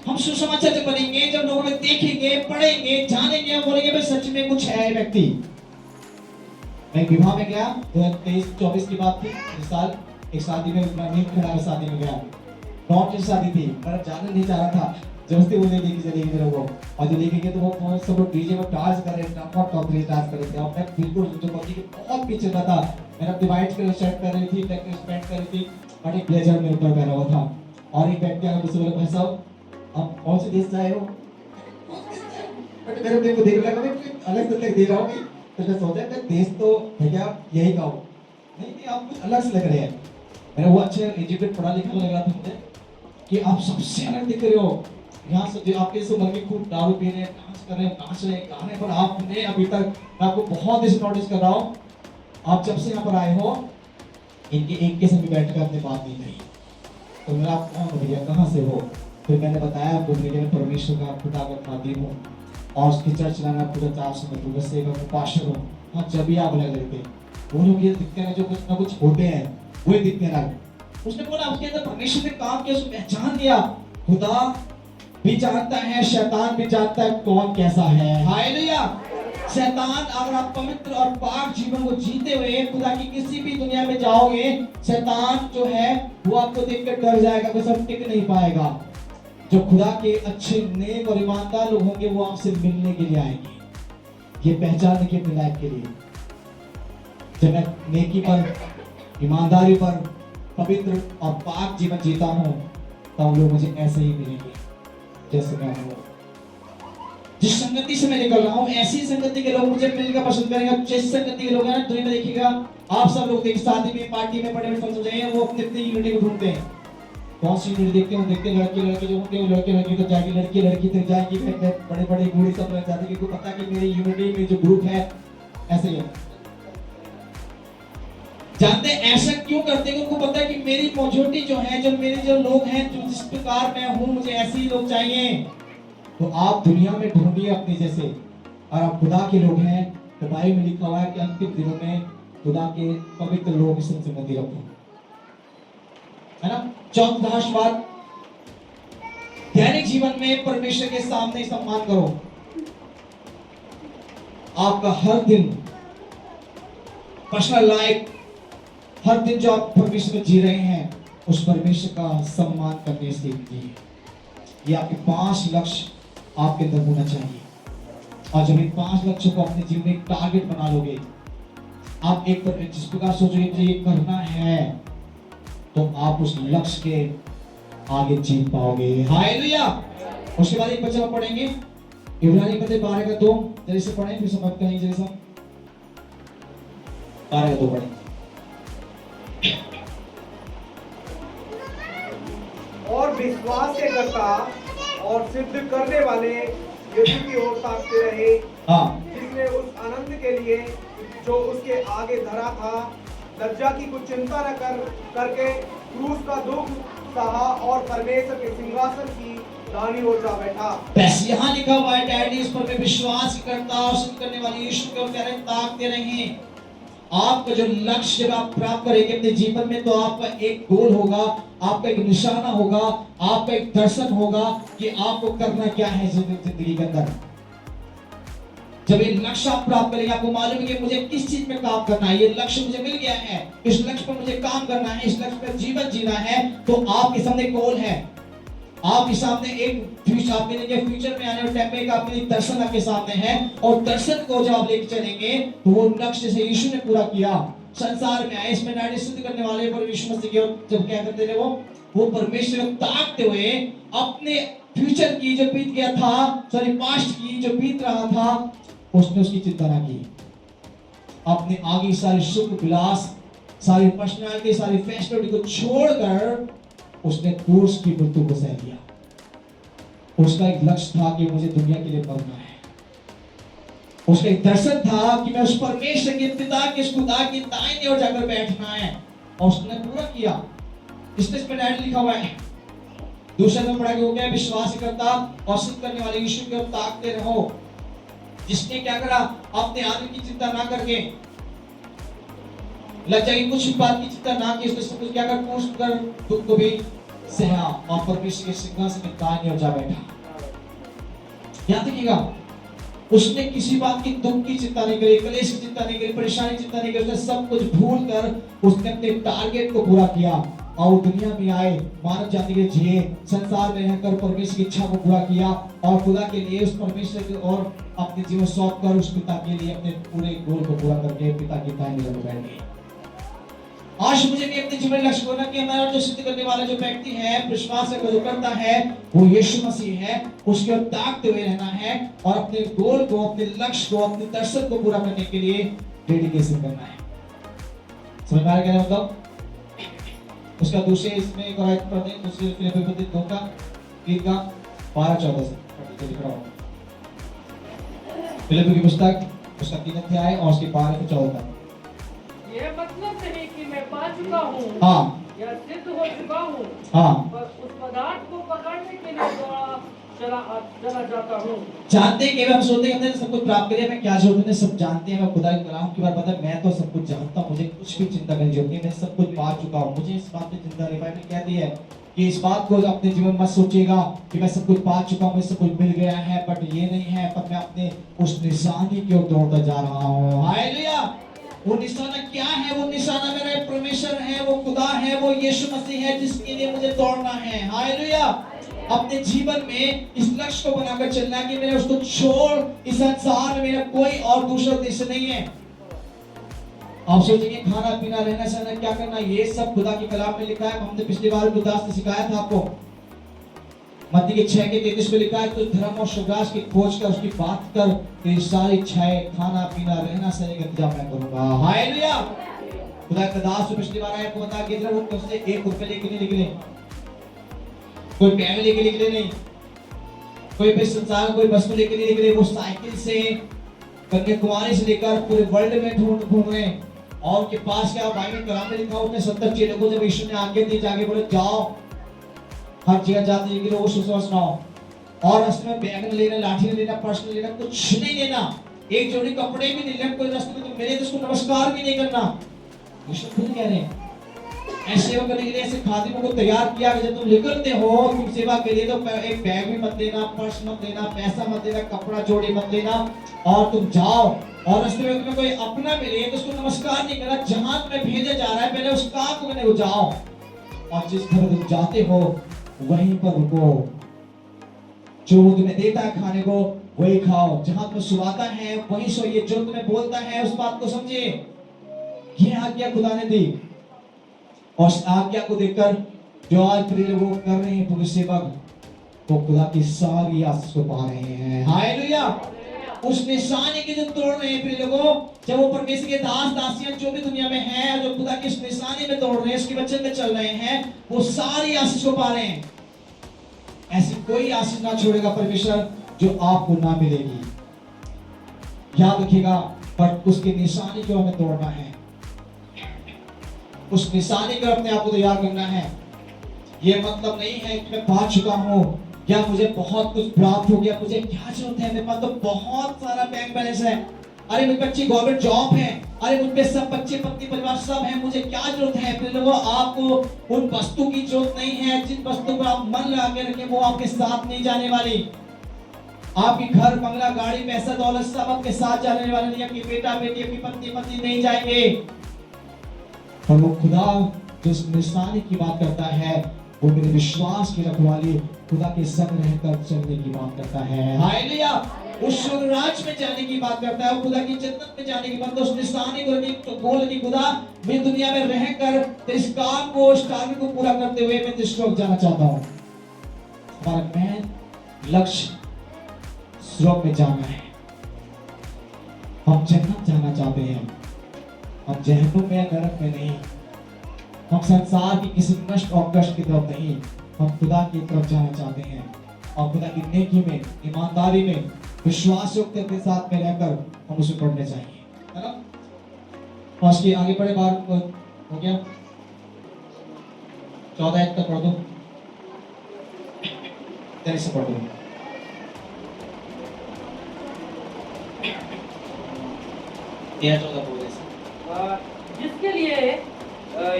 हम सुसमाचार जब बनेंगे जब लोगों में देखेंगे पढ़ेंगे जानेंगे बोलेंगे भाई सच में कुछ है व्यक्ति मैं विवाह में गया 2023-24 की बात थी इस साल एक शादी में मैं खड़ा शादी में गया नॉट की शादी थी पर जाने नहीं चाह रहा था जबरदस्ती बोले लेके चलेगी मेरे को और जो लेके गए तो वो सब लोग डीजे में डांस कर रहे थे टॉप 3 डांस कर रहे थे और मैं बिल्कुल जो बच्ची के बहुत पीछे था मैंने अपनी वाइट कलर शर्ट पहन रही थी टेक्निक पैंट कर रही थी और एक ब्लेजर मेरे ऊपर पहना हुआ था और एक व्यक्ति आकर मुझसे बोला भाई साहब आप कौन से देश से आए हो बट मेरे को देख लगा मैं अलग से देख रहा हूँ तो मैं सोचा मैं देश तो भैया यही का हूँ नहीं आप कुछ अलग से लग रहे हैं मेरा वो अच्छे एजुकेट पढ़ा लिखा लग रहा था मुझे कि आप सबसे अलग दिख रहे हो यहाँ से जो आपके से उम्र के खूब दारू पी रहे हैं डांस कर रहे हैं नाच रहे हैं गाने पर आपने अभी तक मैं आपको बहुत देर नोटिस कर रहा हूँ आप जब से यहाँ पर आए हो इनके एक के साथ बैठ कर अपनी बात नहीं करी तो मेरा आप कौन हो भैया कहाँ से हो फिर मैंने बताया आपको मैं परमेश्वर का खुदा का खादिम हूँ और उसकी चर्च चलाना पूरा 400 सेवा का पास्टर हूँ हाँ जब भी आप लग रहे थे वो लोग ये दिखते हैं जो कुछ ना कुछ होते हैं वही दिखने लगे उसने बोला उसके अंदर परमेश्वर ने काम किया उसने पहचान दिया खुदा भी जानता है शैतान भी जानता है कौन कैसा है हालेलुया शैतान, अगर आप पवित्र और पाक जीवन को जीते हुए खुदा की किसी भी दुनिया में जाओगे, शैतान जो है वो आपको देखकर डर जाएगा, बस अब टिक नहीं पाएगा। जो खुदा के अच्छे, नेक और ईमानदार लोग होंगे वो आपसे मिलने के लिए आएंगे, ये पहचानने के अपने लाइफ के लिए। जब मैं नेकी पर, ईमानदारी पर, पवित्र और पाक जीवन जीता हूँ, तब लोग मुझे ऐसे ही मिलेंगे जैसे मैं हूँ। जिस संगति से मैं निकल रहा हूँ, ऐसी संगति के लोग मुझे मिलकर पसंद करेंगे। जिस संगति के लोग हैं दुनिया में, देखिएगा आप सब लोग देखिए, शादी में, पार्टी में, बड़े बड़े फंक्शन में, वो अपनी अपनी यूनिटी को ढूंढते हैं। कौन सी यूनिटी देखते हैं? देखते हैं लड़के जो होंगे वो लड़के तो जाएगी, लड़की तो जाएगी, बड़े बड़े बूढ़े सब लग जाते हैं, क्योंकि पता कि मेरी यूनिटी में जो ग्रुप है ऐसे ही है। जानते हैं ऐसा क्यों करते हैं? उनको पता है कि मेरी मौजूदगी जो है, जो मेरे जो लोग हैं, जो जिस प्रकार मैं हूं, मुझे ऐसे ही लोग चाहिए। तो आप दुनिया में ढूंढिए अपने जैसे, और आप खुदा के लोग हैं तो बाइबल में लिखा हुआ है कि अंतिम दिनों में खुदा के पवित्र लोगों की संगति रखो, है ना। चौथा बात, दैनिक जीवन में परमेश्वर के सामने सम्मान करो। आपका हर दिन पर्सनल लाइफ, हर दिन जो आप परमेश्वर में जी रहे हैं, उस परमेश्वर का सम्मान करने सीखिए। ये आपके 5 लक्ष्य आपके अंदर होना चाहिए। और जब इन 5 लक्ष्य को अपने जीवन में एक टारगेट बना लोगे, आप एक पर जिस प्रकार सोचोगे मुझे ये करना है, तो आप उस लक्ष्य के आगे जीत पाओगे। हालेलुया। उसके बाद एक बच्चा पढ़ेंगे इब्रानी पत्र 12 का 2, जल्दी से पढ़ें, फिर समझ करेंगे जल्दी से। 12 का 2 पढ़ें। और विश्वास से करता और सिद्ध करने वाले यीशु की ओर ताकते रहे, जिसने उस आनंद के लिए जो उसके आगे धरा था, लज्जा की कुछ चिंता न करके क्रूस का दुख सहा और परमेश्वर के सिंहासन की दाहिनी ओर जा बैठा। बस यहाँ लिखा हुआ है, डैडी इस पर विश्वास करता और सिद्ध करने वाले यीशु की ओर ताकते रहे। आपका जो लक्ष्य जब आप प्राप्त करेंगे अपने जीवन में, तो आपका एक गोल होगा, आपका एक निशाना होगा, आपका एक दर्शन होगा कि आपको करना क्या है जिंदगी के अंदर। जब ये लक्ष्य आप प्राप्त करेंगे, आपको मालूम है कि मुझे किस चीज में काम करना है, ये लक्ष्य मुझे मिल गया है, इस लक्ष्य पर मुझे काम करना है, इस लक्ष्य पर जीवन जीना है, तो आपके सामने गोल है, आपके सामने एक फ्यूचर, आपके लिए फ्यूचर में आने वाले टाइम में आपके लिए दर्शन आपके सामने है। और दर्शन को जब आप लेके चलेंगे, तो वो लक्ष्य से यीशु ने पूरा किया, संसार में आए, इसमें नाड़ी सिद्ध करने वाले पर यीशु मसीह के जब क्या करते थे, वो परमेश्वर को ताकते हुए अपने फ्यूचर की जो बीत गया था, सॉरी पास्ट की जो बीत रहा था, उसने उसकी चिंता ना की। अपने आगे सारे सुख विलास, सारी पर्सनालिटी, सारी फैसिलिटी को छोड़कर उसने क्रूस की मृत्यु को सह लिया। उसका एक लक्ष्य था कि मुझे दुनिया के लिए मरना है। उसका एक दर्शन था कि मैं उस परमेश्वर के पिता के खुदा की दाहिनी ओर जाकर बैठना है, और उसने पूरा किया। इसलिए इसमें डायरेक्ट लिखा हुआ है, दूसरे में पढ़ा गया, विश्वास करता और सिद्ध करने वाले यीशु की ओर ताकते रहो, जिसने क्या करा, अपने आगे की चिंता ना करके, लज्जा की कुछ बात की चिंता ना की, उसने सब कुछ क्या कर, क्रूस कर दुख को भी सहा और परमेश्वर के सिंहासन में दाहिनी ओर जा बैठा। याद रखिएगा, उसने किसी बात की दुख की चिंता नहीं करी, कलेश की चिंता नहीं करी, परेशानी की चिंता नहीं करी, उसने सब कुछ भूल कर उसने अपने टारगेट को पूरा किया और दुनिया में आए, मानव जाति के जिए, संसार में रहकर परमेश्वर की इच्छा को पूरा किया और खुदा के लिए उस परमेश्वर की और अपने जीवन सौंप कर उस पिता के लिए अपने पूरे गोल को पूरा करके पिता की दाहिनी ओर बैठ गए। आज मुझे भी अपने जीवन लक्ष्य होना कि हमारा जो सिद्ध करने वाला जो व्यक्ति है, विश्वास से जो करता है, वो यीशु मसीह है, उसके ओर ताकते हुए रहना है और अपने गोल को, अपने लक्ष्य को, अपने दर्शन को पूरा करने के लिए डेडिकेशन करना है। समझ में आ गया मतलब? उसका दूसरे इसमें एक और पढ़ते हैं, दूसरे फिलिप्पी 2 का 3 का 12-14 से लिख रहा हूं। फिलिप्पी की पुस्तक उसका 3 अध्याय और उसके 12 से 14 तक। ये मतलब नहीं कि मैं पा चुका हूँ, हाँ, या सिद्ध हो चुका हूँ, हाँ, पर उस पदार्थ को पकड़ने के लिए दौड़ा चला जाता हूँ। जानते हैं कि हम सोचते हैं हमने सब कुछ प्राप्त कर लिया, हमें क्या जरूरत है, सब जानते हैं। मैं खुदा के कलाम की बात पता है, मैं तो सब कुछ जानता हूँ, मुझे कुछ भी चिंता करने की जरूरत नहीं, मैं सब कुछ पा चुका हूँ, मुझे इस बात की चिंता नहीं। बाइबल कहती है कि इस बात को अपने जीवन में सोचेगा कि मैं सब कुछ पा चुका हूँ, मुझे सब कुछ मिल गया है, बट ये नहीं है, पर मैं अपने उस निशानी की ओर दौड़ता जा रहा हूँ। हालेलुया। वो निशाना क्या है? वो निशाना मेरा परमेश्वर है, वो खुदा है, वो यीशु मसीह है, जिसके लिए मुझे दौड़ना है। हालेलुया। अपने जीवन में इस लक्ष्य को बनाकर चलना कि मैंने उसको छोड़ इस संसार में मेरा कोई और दूसरा उद्देश्य नहीं है। आप सोचेंगे खाना पीना रहना सहना क्या करना, ये सब खुदा के कलाम में लिखा है। हमने पिछली बार गुरदास ने सिखाया था आपको, मत्ती के 6:33 में लिखा है, तो धर्म और सुग्रास की खोज कर उसकी बात कर, तेरी सारी इच्छाएं खाना पीना रहना सहने का इंतजाम मैं करूंगा। हालेलुया। खुदा के दास ने पिछली बार आया को बता के वो तुमसे 1 रुपए लेके नहीं निकले, कोई बैग लेके निकले नहीं, कोई भी संसार कोई वस्तु लेके नहीं निकले, वो साइकिल से कन्याकुमारी से लेकर पूरे वर्ल्ड में घूम रहे हैं। और उनके पास क्या बाइबल कलाम में लिखा, उसने 70 चेलों को जब यीशु ने आज्ञा दी, जाके बोले जाओ हर जगह जाते हैं कि लोगों को सुनाओ, और रास्ते में बैग नहीं लेना, लाठी नहीं लेना, पर्स नहीं लेना, कुछ नहीं लेना, एक जोड़ी कपड़े भी नहीं लेना, कोई रास्ते में तुम मिले तो उसको नमस्कार भी नहीं करना। यीशु खुद कह रहे हैं ऐसे सेवा करने के लिए ऐसे खादिमों को तैयार किया कि जब तुम निकलते हो तुम सेवा के लिए तो एक बैग भी मत लेना, पर्स मत लेना, पैसा मत लेना, कपड़ा जोड़ी मत लेना, और तुम जाओ और रास्ते में तुम्हें कोई अपना मिले तो उसको नमस्कार नहीं करना। जहां तुम्हें भेजा जा रहा है पहले उस काम को करने को जाओ, और जिस घर तुम जाते हो वहीं पर रुको, जो वो तुम्हें देता है खाने को वही खाओ, जहां तुम्हें सुलाता है वहीं सोइए, जो तुम्हें बोलता है उस बात को समझिए। ये आज्ञा खुदा ने दी, और इस आज्ञा को देखकर जो आज प्रिय लोग कर रहे हैं पुलिस सेवक, वो खुदा की सारी आशीष को पा रहे हैं। हालेलुया। उस निशानी की जो तोड़ रहे हैं प्रिय लोगों, जब वो परमेश्वर के दास दासियां जो भी दुनिया में हैं, जो खुदा की इस निशानी में तोड़ रहे हैं, उसके वचन में चल रहे हैं, वो सारी आशीष को पा रहे हैं। ऐसी कोई आशीष ना छोड़ेगा परमेश्वर जो आपको ना मिलेगी, याद रखिएगा। बट उसके निशानी को हमें तोड़ना है, उस निशानी को अपने आप को तैयार करना है। ये मतलब नहीं है कि मैं पा चुका हूं या मुझे बहुत कुछ प्राप्त हो गया, मुझे क्या जरूरत है, मेरे पास तो बहुत सारा बैंक बैलेंस है, अरे मुझ पे अच्छी गवर्नमेंट जॉब है, अरे मुझ पे सब बच्चे पत्नी परिवार सब है, मुझे क्या जरूरत है। फिर लोगों आपको उन वस्तु की जरूरत नहीं है, जिन वस्तु पर आप मन लगा के रखें वो आपके साथ नहीं जाने वाली। आपकी घर बंगला गाड़ी पैसा दौलत सब आपके साथ जाने वाले नहीं, आपकी बेटा बेटी आपकी पत्नी पति नहीं जाएंगे। और वो खुदा जिस निशानी की बात करता है वो मेरे विश्वास की रखवाली खुदा के संग रहकर चलने की बात करता है। हालेलुया। उस स्वर्ग राज्य में जाने की बात करता है, खुदा की जन्नत में जाने की बात। उस निशानी को तो बोल कि खुदा मैं दुनिया में रहकर इस काम को इस टारगेट को पूरा करते हुए मैं इस स्वर्ग जाना चाहता हूँ। हमारा मेन लक्ष्य स्वर्ग में जाना है। हम जन्नत जाना चाहते हैं, हम जहन्नुम में नरक में नहीं, हम संसार की किसी नष्ट और कष्ट की तरफ नहीं, हम खुदा की तरफ जाना चाहते हैं। और खुदा की नेकी में, ईमानदारी में, विश्वास योग्यता के साथ में रहकर हम उसे पढ़ने चाहिए, है ना। और इसके आगे पढ़े बार हो गया 14 तक पढ़ दो, तेरे से पढ़ दो। जिसके लिए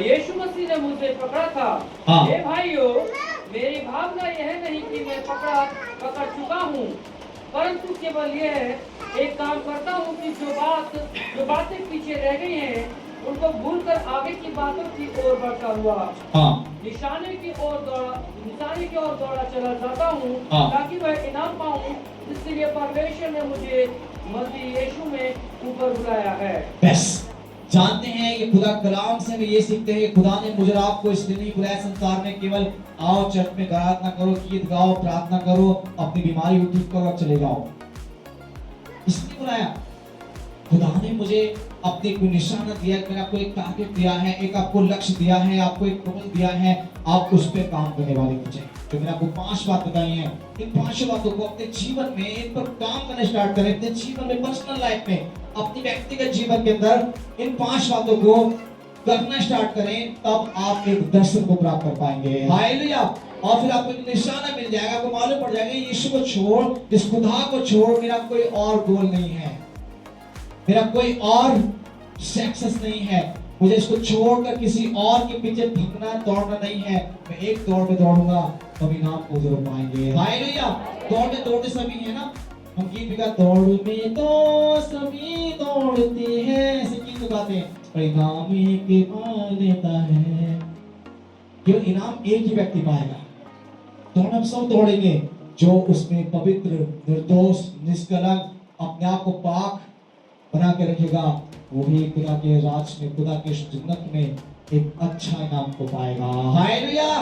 यीशु मसीह ने मुझे पकड़ा था। हाँ। हे भाइयों, मेरी भावना यह नहीं कि मैं पकड़ चुका हूँ, परंतु केवल यह एक काम करता हूँ कि जो बातें पीछे रह गई हैं उनको भूलकर आगे की बातों की ओर बढ़ता हुआ निशाने की ओर दौड़ा चला जाता हूँ, ताकि वह इनाम पाऊँ जिसलिए परमेश्वर ने मुझे मसीह यीशु में ऊपर बुलाया है। बस जानते हैं कि खुदा कलाम से हम ये सीखते हैं कि खुदा ने मुझे आपको इसलिए नहीं बुलाया संसार में केवल आओ चर्च में प्रार्थना करो, गीत गाओ, प्रार्थना करो, अपनी बीमारी को ठीक करो और चले जाओ, इसलिए बुलाया। खुदा ने मुझे अपने कोई निशाना दिया, मैंने आपको एक टारगेट दिया है, एक आपको लक्ष्य दिया है, आपको एक गोल दिया है, आप उस पे काम करने वाले हो जाए। तो मैंने आपको 5 बात बताई हैं, इन 5 बातों को अपने जीवन में इन पर काम करना स्टार्ट करें, अपने जीवन में, पर्सनल लाइफ में, अपनी व्यक्तिगत जीवन के अंदर इन 5 बातों को करना स्टार्ट करें, तब आप एक दर्शन को प्राप्त कर पाएंगे। हालेलुया। और फिर आपको एक निशाना मिल जाएगा, आपको मालूम पड़ जाएगा यीशु को छोड़, इस खुदा को छोड़ मेरा कोई और गोल नहीं है, मेरा कोई और सक्सेस नहीं है, मुझे इसको छोड़कर किसी और के पीछे भागना दौड़ना नहीं है। मैं एक दौड़ में दौड़ूंगा तभी नाम को जरूर पाएंगे। हालेलुया। दौड़ते दौड़ते सभी है ना, हम गीत भी गाते, दौड़ में तो सभी दौड़ते हैं, ऐसे गीत गाते हैं, परिणाम एक पा लेता है, केवल इनाम एक ही व्यक्ति पाएगा। दौड़ हम सब दौड़ेंगे, जो उसमें पवित्र, निर्दोष, निष्कलंक, अपने आप को पाक बना के रखेगा, वो भी खुदा के राज में, खुदा के जन्नत में एक अच्छा इनाम को पाएगा। हालेलुया।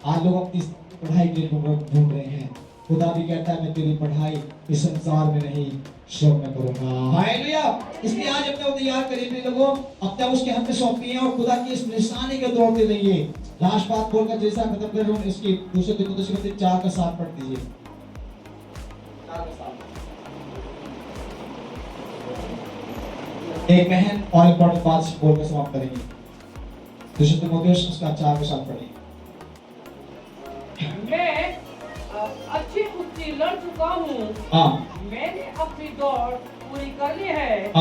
आज लोग अपनी पढ़ाई के लिए ढूंढ रहे हैं, खुदा भी कहता है मैं तेरी पढ़ाई इस संसार में नहीं स्वर्ग में करूंगा। हालेलुया। इसलिए आज अपने तैयार करिए लोगों, अपने उसके हाथ में सौंपिए और खुदा की इस निशानी के दौड़ते रहिए। लास्ट बात बोलकर जैसा खत्म कर रहा हूं, इसकी दूसरे दिन 4 का 7 पढ़ दीजिए। 4 का 7 एक बहन और इंपॉर्टेंट बात बोलकर समाप्त करेंगे। दूसरे तीमुथियुस उसका 4 का 7 पढ़िए। मैं अच्छी कुश्ती लड़ चुका हूँ, मैंने अपनी दौड़ पूरी कर ली है,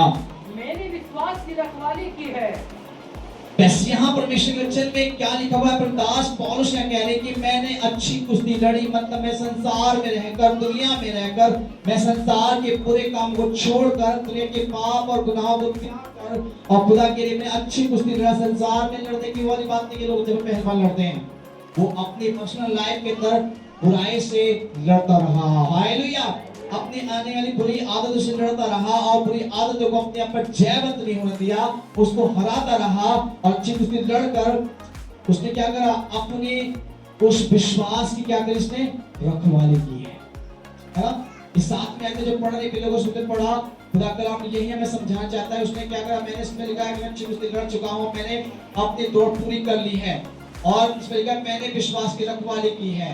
मैंने विश्वास की रखवाली की है। बस यहाँ परमेश्वर के वचन में क्या लिखा हुआ है? दास पौलुस क्या कह रहे हैं कि मैंने अच्छी कुश्ती लड़ी, मतलब मैं संसार में रहकर, दुनिया में रहकर, मैं संसार के पूरे काम को छोड़कर, दुनिया के पाप और गुनाहों को त्याग कर और खुदा के लिए मैं अच्छी कुश्ती लड़ा। संसार में लड़ने की वाली बात नहीं कि लोग जब पहलवान लड़ते हैं, वो अपनी पर्सनल लाइफ के अंदर बुराई से लड़ता रहा। हालेलुया। अपनी आने वाली बुरी आदतों से लड़ता रहा और बुरी आदतों को अपने आप पर जयवंत नहीं होने दिया, उसको हराता रहा और अच्छी कुश्ती लड़कर उसने क्या करा? अपने उस विश्वास की क्या करी? इसने रखवाली की है ना। इस साथ में आके जो पढ़ रहे लोगों से पढ़ा, खुदा कलाम यही हमें समझाना चाहता है। उसने क्या करा? मैंने इसमें लिखा है कि मैं अच्छी कुश्ती लड़ चुका हूँ, मैंने अपनी दौड़ पूरी कर ली है और इसमें लिखा मैंने विश्वास की रखवाली की है।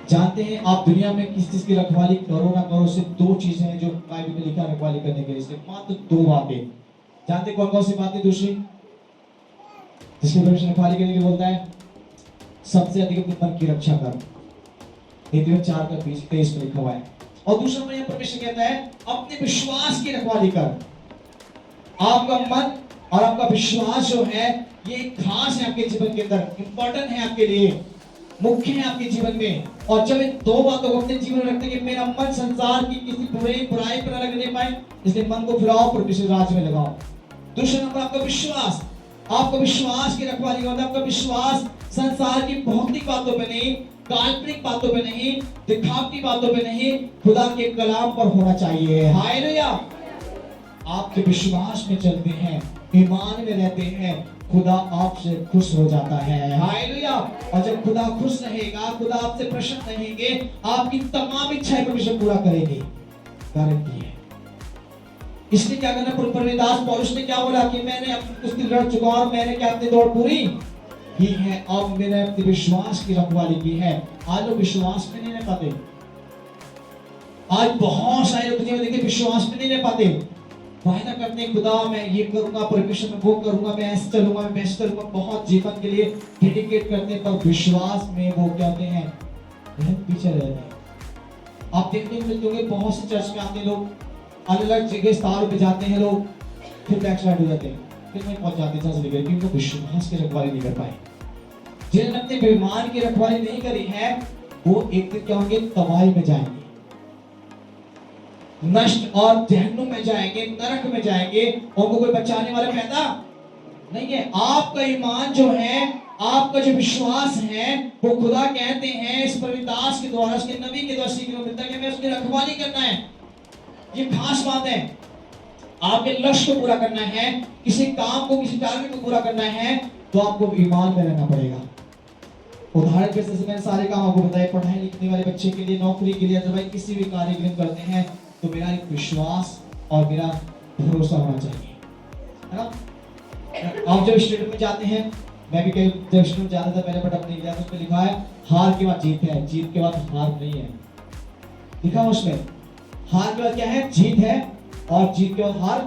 जानते हैं आप दुनिया में किस चीज की रखवाली करो ना करो, सिर्फ 2 चीजें हैं जो बाइबल में लिखा है रखवाली करने के लिए, सिर्फ मात्र 2 बातें। जानते कौन कौन सी बातें? दूसरी जिसके परमेश्वर रखवाली के लिए बोलता है सबसे अधिक अपने मन की रक्षा कर, 4 का 23 में लिखा हुआ है। और दूसरा में परमेश्वर कहता है अपने विश्वास की रखवाली कर। आपका मन और आपका विश्वास जो है ये खास है आपके जीवन के अंदर, इंपॉर्टेंट है आपके लिए, मुख्य है आपके जीवन में। और जब इन 2 बातों को अपने जीवन में रखते हैं कि मेरा मन संसार की किसी बुराई पर लगने पाए, इसलिए मन को फिराओ परमेश्वर राज्य में लगाओ। दूसरा नंबर आपका विश्वास, आपका विश्वास की रखवाली होता है। आपका विश्वास संसार की भौतिक बातों पे नहीं, काल्पनिक बातों पे नहीं, दिखावटी बातों पे नहीं, खुदा के कलाम पर होना चाहिए। हालेलुया। आपके विश्वास में चलते हैं, ईमान में रहते हैं, खुदा आपसे खुश हो जाता है। हालेलुया। और जब खुदा खुश रहेगा, खुदा आपसे प्रसन्न रहेंगे, आपकी तमाम इच्छाएं परमेश्वर पूरा करेंगे, गारंटी है। इसलिए क्या करना? दास पौलुस ने क्या बोला कि मैंने अपनी कुश्ती लड़ चुका और मैंने क्या अपनी दौड़ पूरी की है, अब मैंने अपने विश्वास की रखवाली की है। आज लोग विश्वास में नहीं रह पाते। आज बहुत सारे लोग देखिए विश्वास में नहीं रह पाते। वायदा करते हैं खुदा मैं ये करूंगा, परमेश्वर में वो करूंगा, मैं ऐसे चलूंगा, मैं वैसे चलूंगा, बहुत जीवन के लिए डेडिकेट करते हैं, पर विश्वास में वो कहते हैं पीछे रहते हैं। आप देखने को मिलते होंगे बहुत से चर्च में आते लोग, अलग अलग जगह स्थानों पे जाते हैं लोग, फिर बैकस्लाइड हो जाते हैं, फिर नहीं पहुंच जाते चर्च लेकर, क्योंकि विश्वास की रखवाली नहीं कर पाए। जिन्होंने अपने बेईमान की रखवाली नहीं करी है, वो एक दिन क्या होंगे? तबाही में जाएंगे, नष्ट और जहन्नुम में जाएंगे, नरक में जाएंगे। उनको कोई बचाने वाला पैदा नहीं है। आपका ईमान जो है, आपका जो विश्वास है, वो खुदा कहते हैं इस प्रविदास के द्वारा, उसके नबी के द्वारा सीखने को मिलता है कि हमें उसकी रखवाली करना है। ये खास बात है। आपके लक्ष्य को पूरा करना है, किसी काम को, किसी टारगेट को पूरा करना है, तो आपको ईमान में रहना पड़ेगा। उदाहरण के जैसे मैंने सारे काम आपको बताए, पढ़ाई लिखने वाले बच्चे के लिए, नौकरी के लिए, जब भाई किसी भी कार्य के लिए करते हैं, तो मेरा एक विश्वास और मेरा भरोसा होना चाहिए, है ना। आप जब स्टेडियम में जाते हैं, मैं भी कई जब स्टेडियम जाता था पहले, बट अब नहीं गया, तो उसमें लिखा है हार के बाद जीत है, जीत के बाद हार नहीं है। लिखा उसमें हार के बाद क्या है? जीत है, और जीत के बाद हार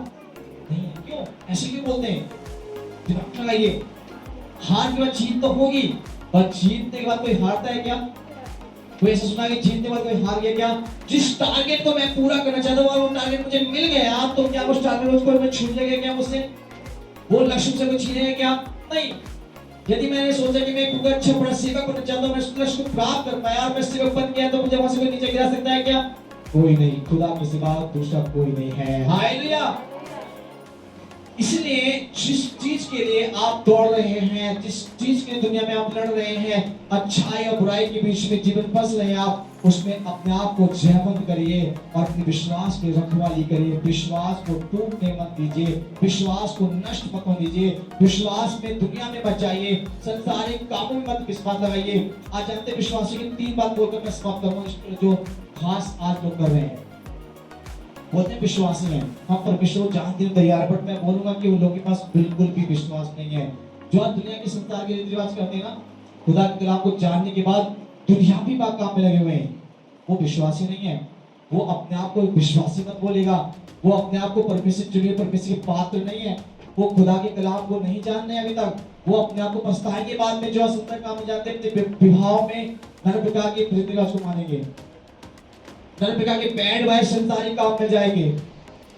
नहीं है। क्यों ऐसे क्यों बोलते हैं? दिमाग लगाइए। हार के बाद जीत तो होगी, और जीतने के बाद कोई हारता है क्या? कोई ऐसा सुना कि जीतने के बाद कोई हार गया क्या? जिस टारगेट को मैं पूरा करना चाहता हूँ और वो टारगेट मुझे मिल गया, तो क्या उस टारगेट को मैं छूट जाएगा क्या मुझसे? वो लक्ष्य से कुछ छीनेगा क्या? नहीं। यदि मैंने सोचा कि मैं एक अच्छा बड़ा सेवक बनना चाहता हूँ, मैं उस लक्ष्य को प्राप्त कर पाया और मैं सेवक बन गया, तो मुझे वहां से कोई नीचे गिरा सकता है क्या? कोई नहीं। खुदा के सिवा दूसरा कोई नहीं है। हालेलुया। इसलिए जिस चीज के लिए आप दौड़ रहे हैं, जिस चीज के दुनिया में आप लड़ रहे हैं, अच्छाई और बुराई के बीच में जीवन फंस रहे हैं आप, उसमें अपने आप को जयवंत करिए और अपने विश्वास की रखवाली करिए। विश्वास को टूटने मत दीजिए, विश्वास को नष्ट मत होने दीजिए, विश्वास में दुनिया में बचाइए, संसारिक कामों में मत विश्वास लगाइए। आज जानते विश्वासी की 3 बात बोलकर मैं समाप्त करूंगा, जो खास आज लोग कर रहे हैं। बोलते हैं विश्वासी हैं, हम परमेश्वर को जानते हैं तैयार, बट मैं बोलूंगा कि उन लोगों के पास बिल्कुल भी विश्वास नहीं है। जो आज दुनिया के संसार के रीति रिवाज करते हैं ना, खुदा के कलाम को जानने के बाद दुनियावी बात काम में लगे हुए हैं, वो विश्वासी नहीं है। वो अपने आप को विश्वासी मत बोलेगा, वो अपने आप को परमेश्वर चुने परमेश्वर के पात्र नहीं है, वो खुदा के कलाम को नहीं जान रहे अभी तक। वो अपने आप को पछताएंगे बाद में, जो सुंदर काम में जाते हैं अपने विवाह में हर प्रकार के रीति रिवाज को मानेंगे, हर प्रकार के बैंड वाइज संसारिक काम में जाएंगे,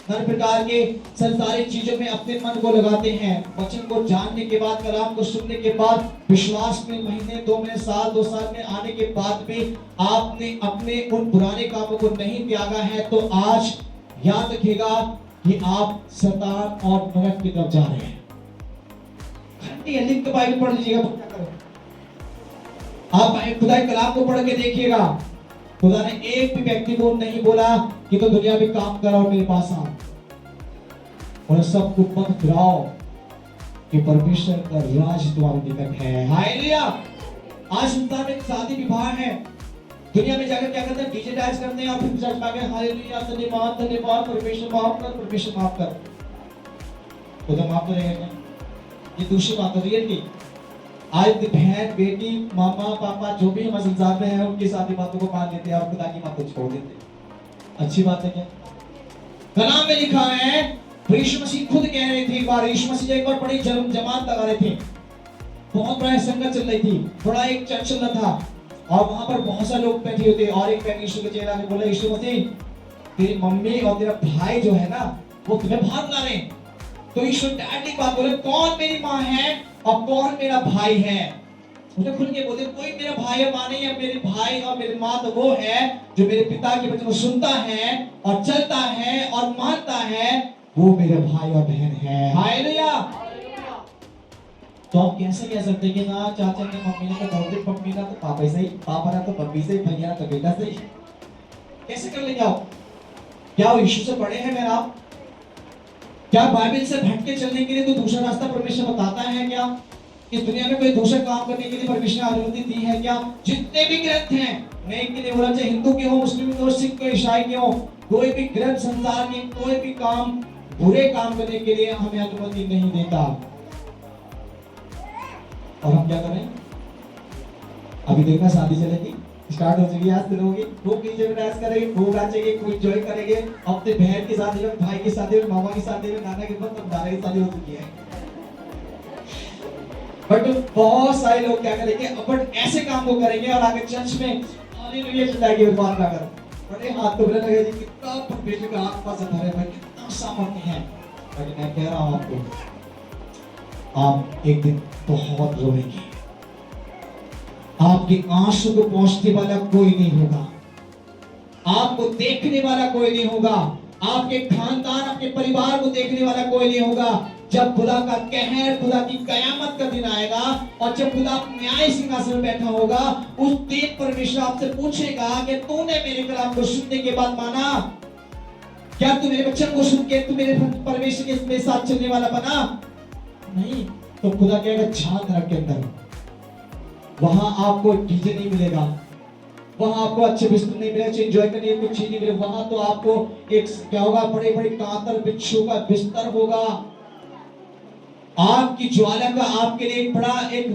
हर प्रकार के संसारिक चीजों में अपने मन को लगाते हैं। वचन को जानने के बाद, कलाम को सुनने के बाद, विश्वास में महीने 2 महीने साल 2 साल में आने के बाद भी आपने अपने उन पुराने कामों को नहीं त्यागा है, तो आज याद रखिएगा कि आप शैतान और नरक की तरफ जा रहे हैं। लिख के बाइबल पढ़ लीजिएगा, आप खुदा के कलाम को पढ़ के देखिएगा। खुदा ने एक भी व्यक्ति को नहीं बोला कि तो दुनिया में काम करो मेरे पास आओ, और सब कुछ मत फिराओ कि परमेश्वर का राज तुम्हारे निकट है। हालेलुया। आज संसार में शादी विवाह है, दुनिया में जाकर क्या करते हैं? डीजे डांस करते हैं और फिर चर्च में आके हालेलुया धन्यवाद धन्यवाद परमेश्वर माफ कर, परमेश्वर माफ कर। खुदा माफ करेगा क्या? ये दूसरी बात हो रही है कि आज बहन बेटी मामा पापा जो भी हमारे संसार में है, उनकी सारी बातों को मान लेते हैं और खुदा की बात को छोड़ देते हैं। अच्छी बात है क्या? कलाम में लिखा है, यीशु मसीह खुद कह रहे थे, एक बार यीशु मसीह एक बार बड़ी जमात लगा रहे थे, बहुत बड़ा संगत चल रही थी, बड़ा एक चर्च चल रहा था और वहां पर बहुत सारे लोग बैठे हुए थे। और एक व्यक्ति यीशु के चेहरा में बोला, यीशु मसीह तेरी मम्मी और तेरा भाई जो है ना, वो तुम्हें बाहर बुला रहे हैं। तो यीशु डायरेक्टली बात बोले, कौन मेरी माँ है और कौन मेरा भाई है? मुझे खुल के बोलते, कोई मेरा भाई या माँ नहीं है, मेरे भाई और मेरी माँ तो वो है जो मेरे पिता के वचन को सुनता है और चलता है और मानता है, वो मेरे भाई और बहन है। हालेलुया। तो आप कैसे कह सकते कि ना चाचा ने मम्मी ने तो बोल दी, मम्मी ना तो पापा से ही, पापा ना तो मम्मी से ही, भैया तो बेटा से ही, कैसे कर लेंगे आप? क्या वो यीशु से बड़े हैं मेरा आप? क्या बाइबल से भटके चलने के लिए तो दूसरा रास्ता परमेश्वर बताता है क्या? इस दुनिया में कोई दूसरा काम करने के लिए परमेश्वर ने अनुमति दी है क्या? जितने भी ग्रंथ हैं, मैं इनके लिए बोला, चाहे हिंदू के हो, मुस्लिम के हो, सिख के, ईसाई के हो, कोई भी ग्रंथ संसार में कोई भी काम बुरे काम करने के लिए हमें अनुमति नहीं देता। और हम क्या करें? अभी देखना शादी चलेगी, स्टार्ट हो चुकी है, आज दिन होगी, खूब डीजे में डांस करेंगे, खूब नाचेंगे, खूब एंजॉय करेंगे। अपने बहन की शादी में, भाई की शादी में, मामा की शादी में, नाना की दादा की शादी हो चुकी है। बट बहुत सारे लोग क्या करेंगे? बट ऐसे काम को करेंगे और आगे चर्च में हालेलुया चिल्लाएंगे और बात ना कर, बड़े हाथ तो बोले लगे जी कितना परमेश्वर का आत्मा से भरे हुए, कितना सामर्थ्य है। बट मैं कह रहा हूं आपको, आप एक दिन बहुत रोएंगे, आपके आंसू को पहुंचने वाला कोई नहीं होगा, आपको देखने वाला कोई नहीं होगा, आपके खानदान आपके परिवार को देखने वाला कोई नहीं होगा। जब खुदा का कहर, खुदा की कयामत का दिन आएगा और जब खुदा न्याय सिंहासन में बैठा होगा, उस दिन परमेश्वर आपसे पूछेगा कि तूने मेरे कलाम को सुनने के बाद माना? क्या तू मेरे वचन को सुन के तू मेरे परमेश्वर के मेरे साथ चलने वाला बना? नहीं। तो खुदा कहेगा झांक नरक के अंदर, वहां आपको डीजे नहीं मिलेगा, वहां आपको अच्छे बिस्तर नहीं मिलेगा, एंजॉय करने की कुछ चीज नहीं मिलेगा। वहां तो आपको एक क्या होगा? बड़े बड़े कातर बिच्छू का बिस्तर होगा, आग की ज्वाला का आपके लिए एक बड़ा एक,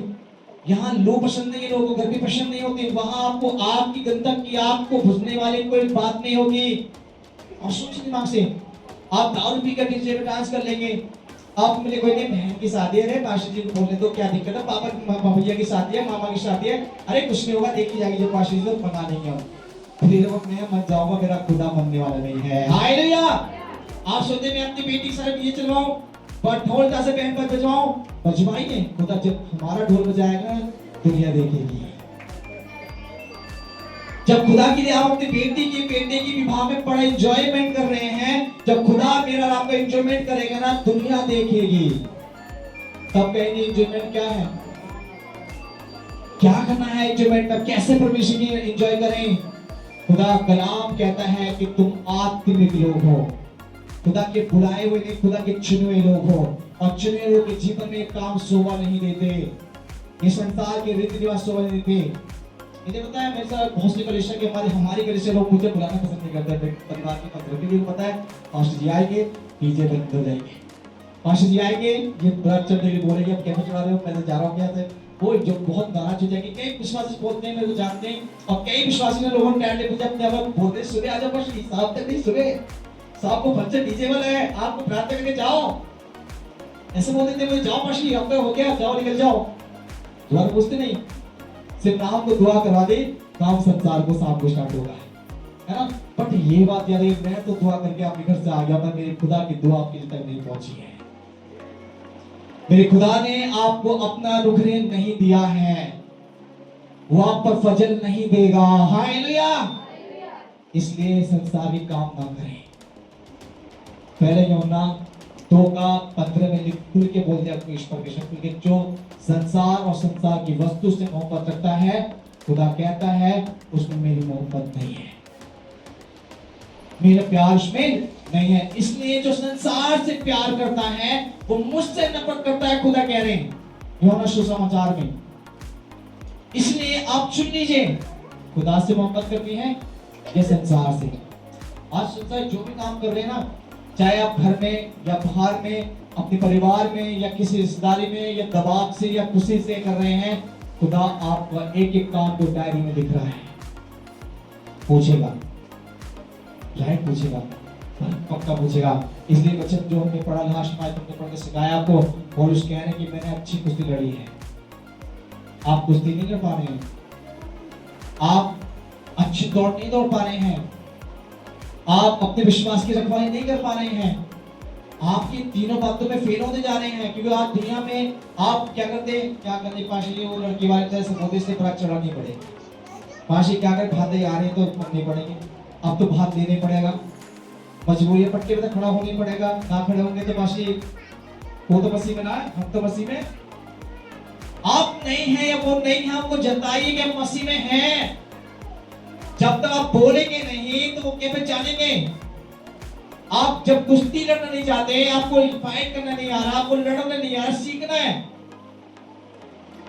यहाँ लो पसंद नहीं है, लोगों को गर्मी पसंद नहीं होती, वहां आपको आग की गंधक की, आग को बुझने वाली कोई बात नहीं होगी। और सोच दिमाग से आप दारू पीकर डीजे में डांस कर लेंगे, आप मेरे कोई नहीं, बहन की शादी है, पास्टर जी को बोलने दो, क्या दिक्कत है, पापा भैया की शादी है, मामा की शादी है, अरे कुछ नहीं होगा, देखी जाएगी, जो पास्टर जी तो मना नहीं है। फिर वो मैं मत जाऊंगा, मेरा खुदा मनने वाला नहीं है। हालेलुया। आप सोचते मैं अपनी बेटी के साथ ये चलवाऊं, पर ढोल तासे बहन पर बजवाऊं, बजवाइए, खुदा जब हमारा ढोल बजाएगा दुनिया देखेगी। जब खुदा के लिए आप अपनी बेटे की विवाह में बड़ा एंजॉयमेंट कर रहे हैं, जब खुदा मेरा और आपका एंजॉयमेंट करेगा ना, दुनिया देखेगी। तब कहेंगे एंजॉयमेंट क्या है, क्या करना है एंजॉयमेंट में, कैसे परमेश्वर की एंजॉय करें। खुदा कलाम कहता है कि तुम आत्मिक लोग हो, खुदा के बुलाए हुए नहीं, खुदा के चुने हुए लोग हो, और चुने लोग के जीवन में काम शोभा नहीं देते, ये संसार के रीति रिवाज शोभा नहीं देते। इन्हें पता है, मेरे साथ बहुत सी कलीसिया के हमारी कलीसिया लोग मुझे बुलाना पसंद नहीं करते परिवार के पत्र, क्योंकि पता है पास्टर जी आएंगे डीजे बंद हो जाएंगे, पास्टर जी आएंगे ये ब्रत चलते हुए बोलेंगे अब कैसे चला रहे हो, मैं तो जा रहा हूँ, क्या से वो जो बहुत नाराज हो जाएंगे। कई विश्वासी बोलते हैं मेरे को जानते हैं, और कई विश्वासी ने लोगों ने टैंड पूछा अपने आप बोलते सुबह आ जाओ, बस साहब तक नहीं, सुबह साहब को फंक्शन डीजे वाला है, आपको प्रार्थना करके जाओ, ऐसे बोलते थे मुझे, जाओ पास्टर अब हो गया, जाओ निकल जाओ, दुआ पूछते नहीं, सिर्फ नाम को दुआ करवा दे, काम संसार को शाम को स्टार्ट होगा, है ना। बट ये बात याद है, मैं तो दुआ करके आपके घर से आ गया, पर मेरे खुदा की दुआ आपके तक नहीं पहुंची है। मेरे खुदा ने आपको अपना अनुग्रह नहीं दिया है, वो आप पर फजल नहीं देगा। हालेलुया। इसलिए संसारिक काम ना करें। पहले यूहन्ना 2:15 में खुल के बोलते हैं अपने ईश्वर के, जो संसार और संसार की वस्तु से मोहब्बत रखता है, खुदा कहता है उसमें मेरी मोहब्बत नहीं है, मेरा प्यार उसमें नहीं है। इसलिए जो संसार से प्यार करता है वो मुझसे नफरत करता है, खुदा कह रहे हैं यूहन्ना सुसमाचार में। इसलिए आप चुन लीजिए, खुदा से मोहब्बत करनी है या संसार से। आज संसार जो भी काम कर रहे हैं ना, चाहे आप घर में या बाहर में, अपने परिवार में या किसी रिश्तेदारी में, या दबाव से या खुशी से कर रहे हैं, खुदा आपका एक एक काम को डायरी में लिख रहा है, पूछेगा, राइट पूछेगा, पक्का पूछेगा। इसलिए बच्चन जो हमने पढ़ा लास्ट में, तुमने पढ़ के सिखाया आपको, और उस कह रहे हैं कि मैंने अच्छी कुश्ती लड़ी है, आप कुश्ती नहीं कर पा रहे हैं, आप अच्छी दौड़ नहीं दौड़ पा रहे हैं, आप अपने विश्वास की रखवाली नहीं कर पा रहे हैं, आपकी तीनों बातों में फेल होते जा रहे हैं, क्योंकि आज दुनिया में आप क्या करते पाशी वो लड़की वाले तरह से बोलते से बरात चढ़ानी पड़ेगी, पाशी क्या कर भाते आ रहे हैं तो करनी पड़ेगी, अब तो भात लेने पड़ेगा, मजबूरी पट्टे पे खड़ा होना पड़ेगा, ना खड़े होंगे तो पाशी वो तो मसीह में ना है, हम तो मसीह में, आप नहीं है या वो नहीं है, आपको जताइए कि हम मसीह में हैं। जब तक आप बोलेंगे नहीं तो वो क्या पहचानेंगे। आप जब कुश्ती लड़ना नहीं चाहते, आपको फाइट करना नहीं आ रहा, आपको लड़ना नहीं आ रहा, सीखना है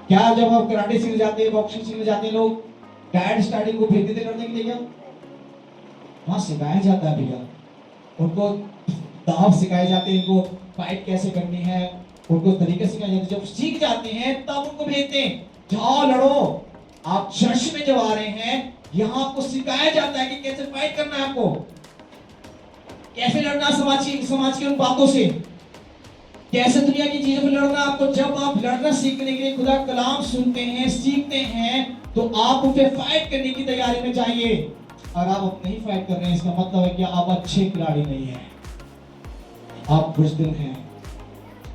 क्या। जब आप कराटे सीखने जाते हैं, बॉक्सिंग सीखने जाते हैं, लोग डैड स्टार्टिंग को भेज देते लड़ने के लिए, क्या वहां सिखाया जाता है भैया, उनको दाव सिखाए जाते हैं, उनको फाइट कैसे करनी है, उनको तरीके सिखाए जाते हैं। जब सीख जाते हैं तब उनको भेजते हैं, जाओ लड़ो। आप चर्च में जब आ रहे हैं, यहाँ आपको सिखाया जाता है कि कैसे फाइट करना है, आपको कैसे लड़ना समाज की उन बातों से, कैसे दुनिया की चीजों में लड़ना आपको। जब आप लड़ना सीखने के लिए खुदा कलाम सुनते हैं, सीखते हैं, तो आप उसे फाइट करने की तैयारी में जाइए। और आप नहीं फाइट कर रहे हैं, इसका मतलब है कि आप अच्छे खिलाड़ी नहीं हैं, आप बुज़दिल हैं,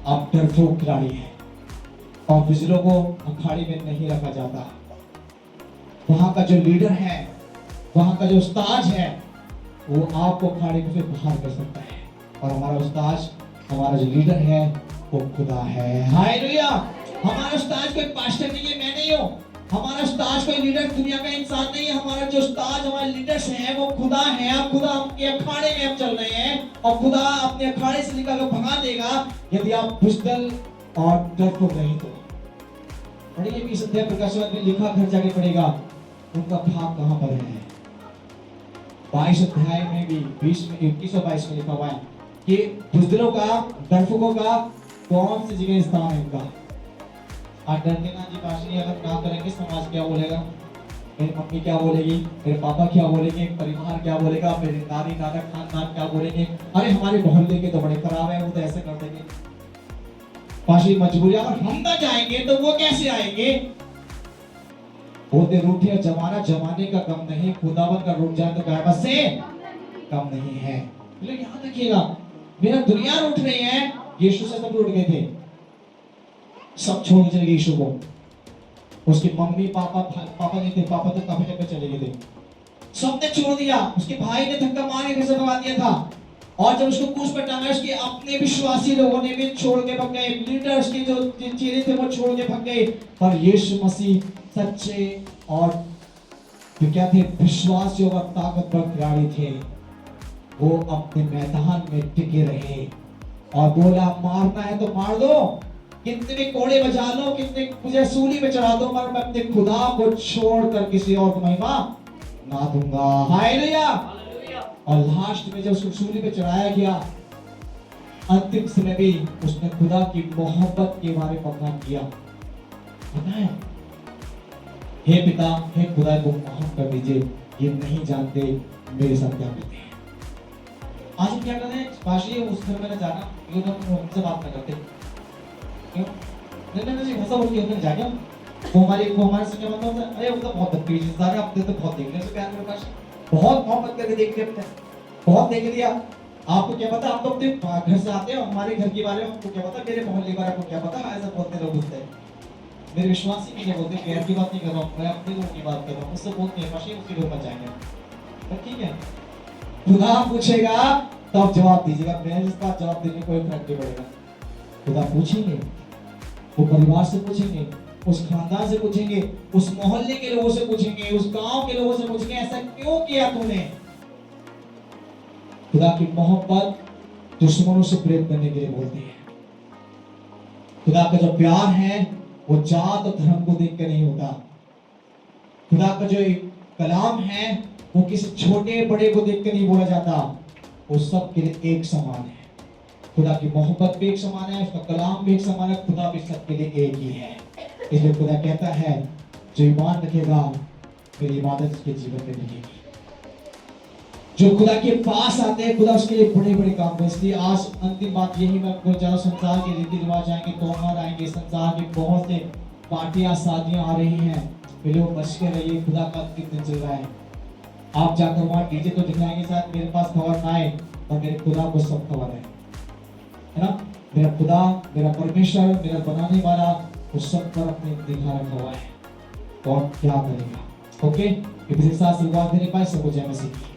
आप डरपोक खिलाड़ी हैं, और बुज़दिलों को अखाड़े में नहीं रखा जाता। वहां का जो लीडर है, वहां का जो उस्ताद है, वो आपको अखाड़े में से बाहर कर सकता है। और हमारा उस्ताद, हमारा जो लीडर है, वो खुदा है। हालेलुया। हमारा उस्ताद कोई पास्टर नहीं है, मैं नहीं हूं। हमारा उस्ताद कोई लीडर दुनिया का इंसान नहीं है। हमारा जो उस्ताद, हमारे लीडर्स हैं, वो खुदा है। अब खुदा के अखाड़े में हम चल रहे हैं, और खुदा अपने अखाड़े से निकाल कर भगा देगा यदि आप बुज़दिल और डरपोक नहीं तो। पढ़िए 20 अध्याय प्रकाशित में लिखा, घर जाके पढ़ेगा उनका भाग कहां पर है। 22 अध्याय में भी 20 में 21 और 22 में लिखा हुआ है कि बुज़दिलों का, डरपोकों का कौन सी जगह स्थान है इनका। आज डरते ना जी पाशी, अगर ना करेंगे समाज क्या बोलेगा, मेरी मम्मी क्या बोलेगी, मेरे पापा क्या बोलेंगे, परिवार क्या बोलेगा, मेरे दादी दादा खानदान क्या बोलेंगे, अरे हमारे मोहल्ले के तो बड़े खराब है, वो तो ऐसे कर देंगे। पाशी मजबूरियां, और हम ना जाएंगे तो वो कैसे आएंगे? बोलते रूठे जमाना जमाने का कम नहीं, खुदावन का रूठ जाए तो क़यामत से कम नहीं है। लेकिन याद रखिएगा, मेरा दुनिया रूठ रही है, यीशु से सब रूठ गए थे, सब छोड़ चले गए यीशु को। उसके मम्मी पापा नहीं थे, पापा तो काफी जगह चले गए थे, सबने छोड़ दिया। उसके भाई ने धक्का मार के घर से भगा दिया था, और जब उसको क्रूस पर टांगा, उसके अपने विश्वासी लोगों ने भी छोड़ के भाग गए, लीडर उसके जो चेले थे वो छोड़ के भाग गए। पर यीशु मसीह सच्चे और क्या थे, विश्वासी और ताकतवर खिलाड़ी थे। वो अपने मैदान में टिके रहे और बोला मारना है तो मार दो, कितने भी कोड़े बजा लो, कितने मुझे सूली पे चढ़ा दो, मगर मैं अपने खुदा को छोड़कर किसी और को महिमा ना दूंगा। हालेलुया। और लास्ट में जब उसको सूली पे चढ़ाया गया, अंतिम समय भी उसने खुदा की मोहब्बत के बारे में बखान किया, बताया हे पिता, हे खुदा को माफ कर दीजिए, ये नहीं जानते मेरे साथ क्या करते हैं। आज हम क्या कर रहे हैं, पाशी उस घर में न जाना, ये तो हमसे बात न करते क्यों? नहीं भाषा बोल के अंदर जाके वो हमारे से क्या मतलब है, अरे वो तो बहुत बदतमीज इंसान है, आपने तो बहुत देखने से प्यार करता है, बहुत मोहब्बत करके देख लिया, बहुत देख लिया। आपको क्या पता, आप तो अपने घर से आते हो, हमारे घर के बारे में आपको क्या पता, मेरे मोहल्ले के बारे में क्या पता, ऐसा बोलते लोग होते हैं। मेरे विश्वासी भी बोलते हैं, गैर की बात नहीं कर रहा हूँ, मैं अपने लोगों की बात कर रहा हूँ, उससे बोलते हैं पाशी उसी लोग बचाएंगे, ठीक है। खुदा पूछेगा तब जवाब दीजिएगा, मैं इस बात जवाब देने कोई फर्क नहीं पड़ेगा। खुदा पूछेंगे, वो परिवार से पूछेंगे, उस खानदान से पूछेंगे, उस मोहल्ले के लोगों से पूछेंगे, उस गांव के लोगों से पूछेंगे, ऐसा क्यों किया तूने? खुदा की मोहब्बत दुश्मनों से प्रेम करने के लिए बोलती है। खुदा का जो प्यार है वो जात और धर्म को देख कर नहीं होता। खुदा का जो एक कलाम है वो किसी छोटे बड़े को देख कर नहीं बोला जाता, वो सब के लिए एक समान है। खुदा की मोहब्बत भी एक समान है, उसका कलाम भी एक समान है, खुदा भी सबके लिए एक ही है। इसलिए खुदा कहता है जो ईमान रखेगा मेरी इबादत उसके जीवन में दिखेगी। जो खुदा के पास आते हैं खुदा उसके लिए बड़े बड़े काम करते हैं। इसलिए आज अंतिम बात यही, मैं आपको जरा संसार के रीति रिवाज आएंगे, त्योहार आएंगे, संसार की बहुत से पार्टियां शादियां आ रही हैं, पहले वो बच के रहिए, खुदा का अंतिम दिन चल रहा है। आप जाकर वहां डीजे तो दिखाएंगे, शायद मेरे पास खबर ना आए, और मेरे खुदा को सब खबर है ना। मेरा खुदा, मेरा परमेश्वर, मेरा बनाने वाला, वो सब पर अपने दिखा रखा हुआ है, और क्या करेगा। ओके, इस साथ शुरुआत देने पाए सबको जय मसीह।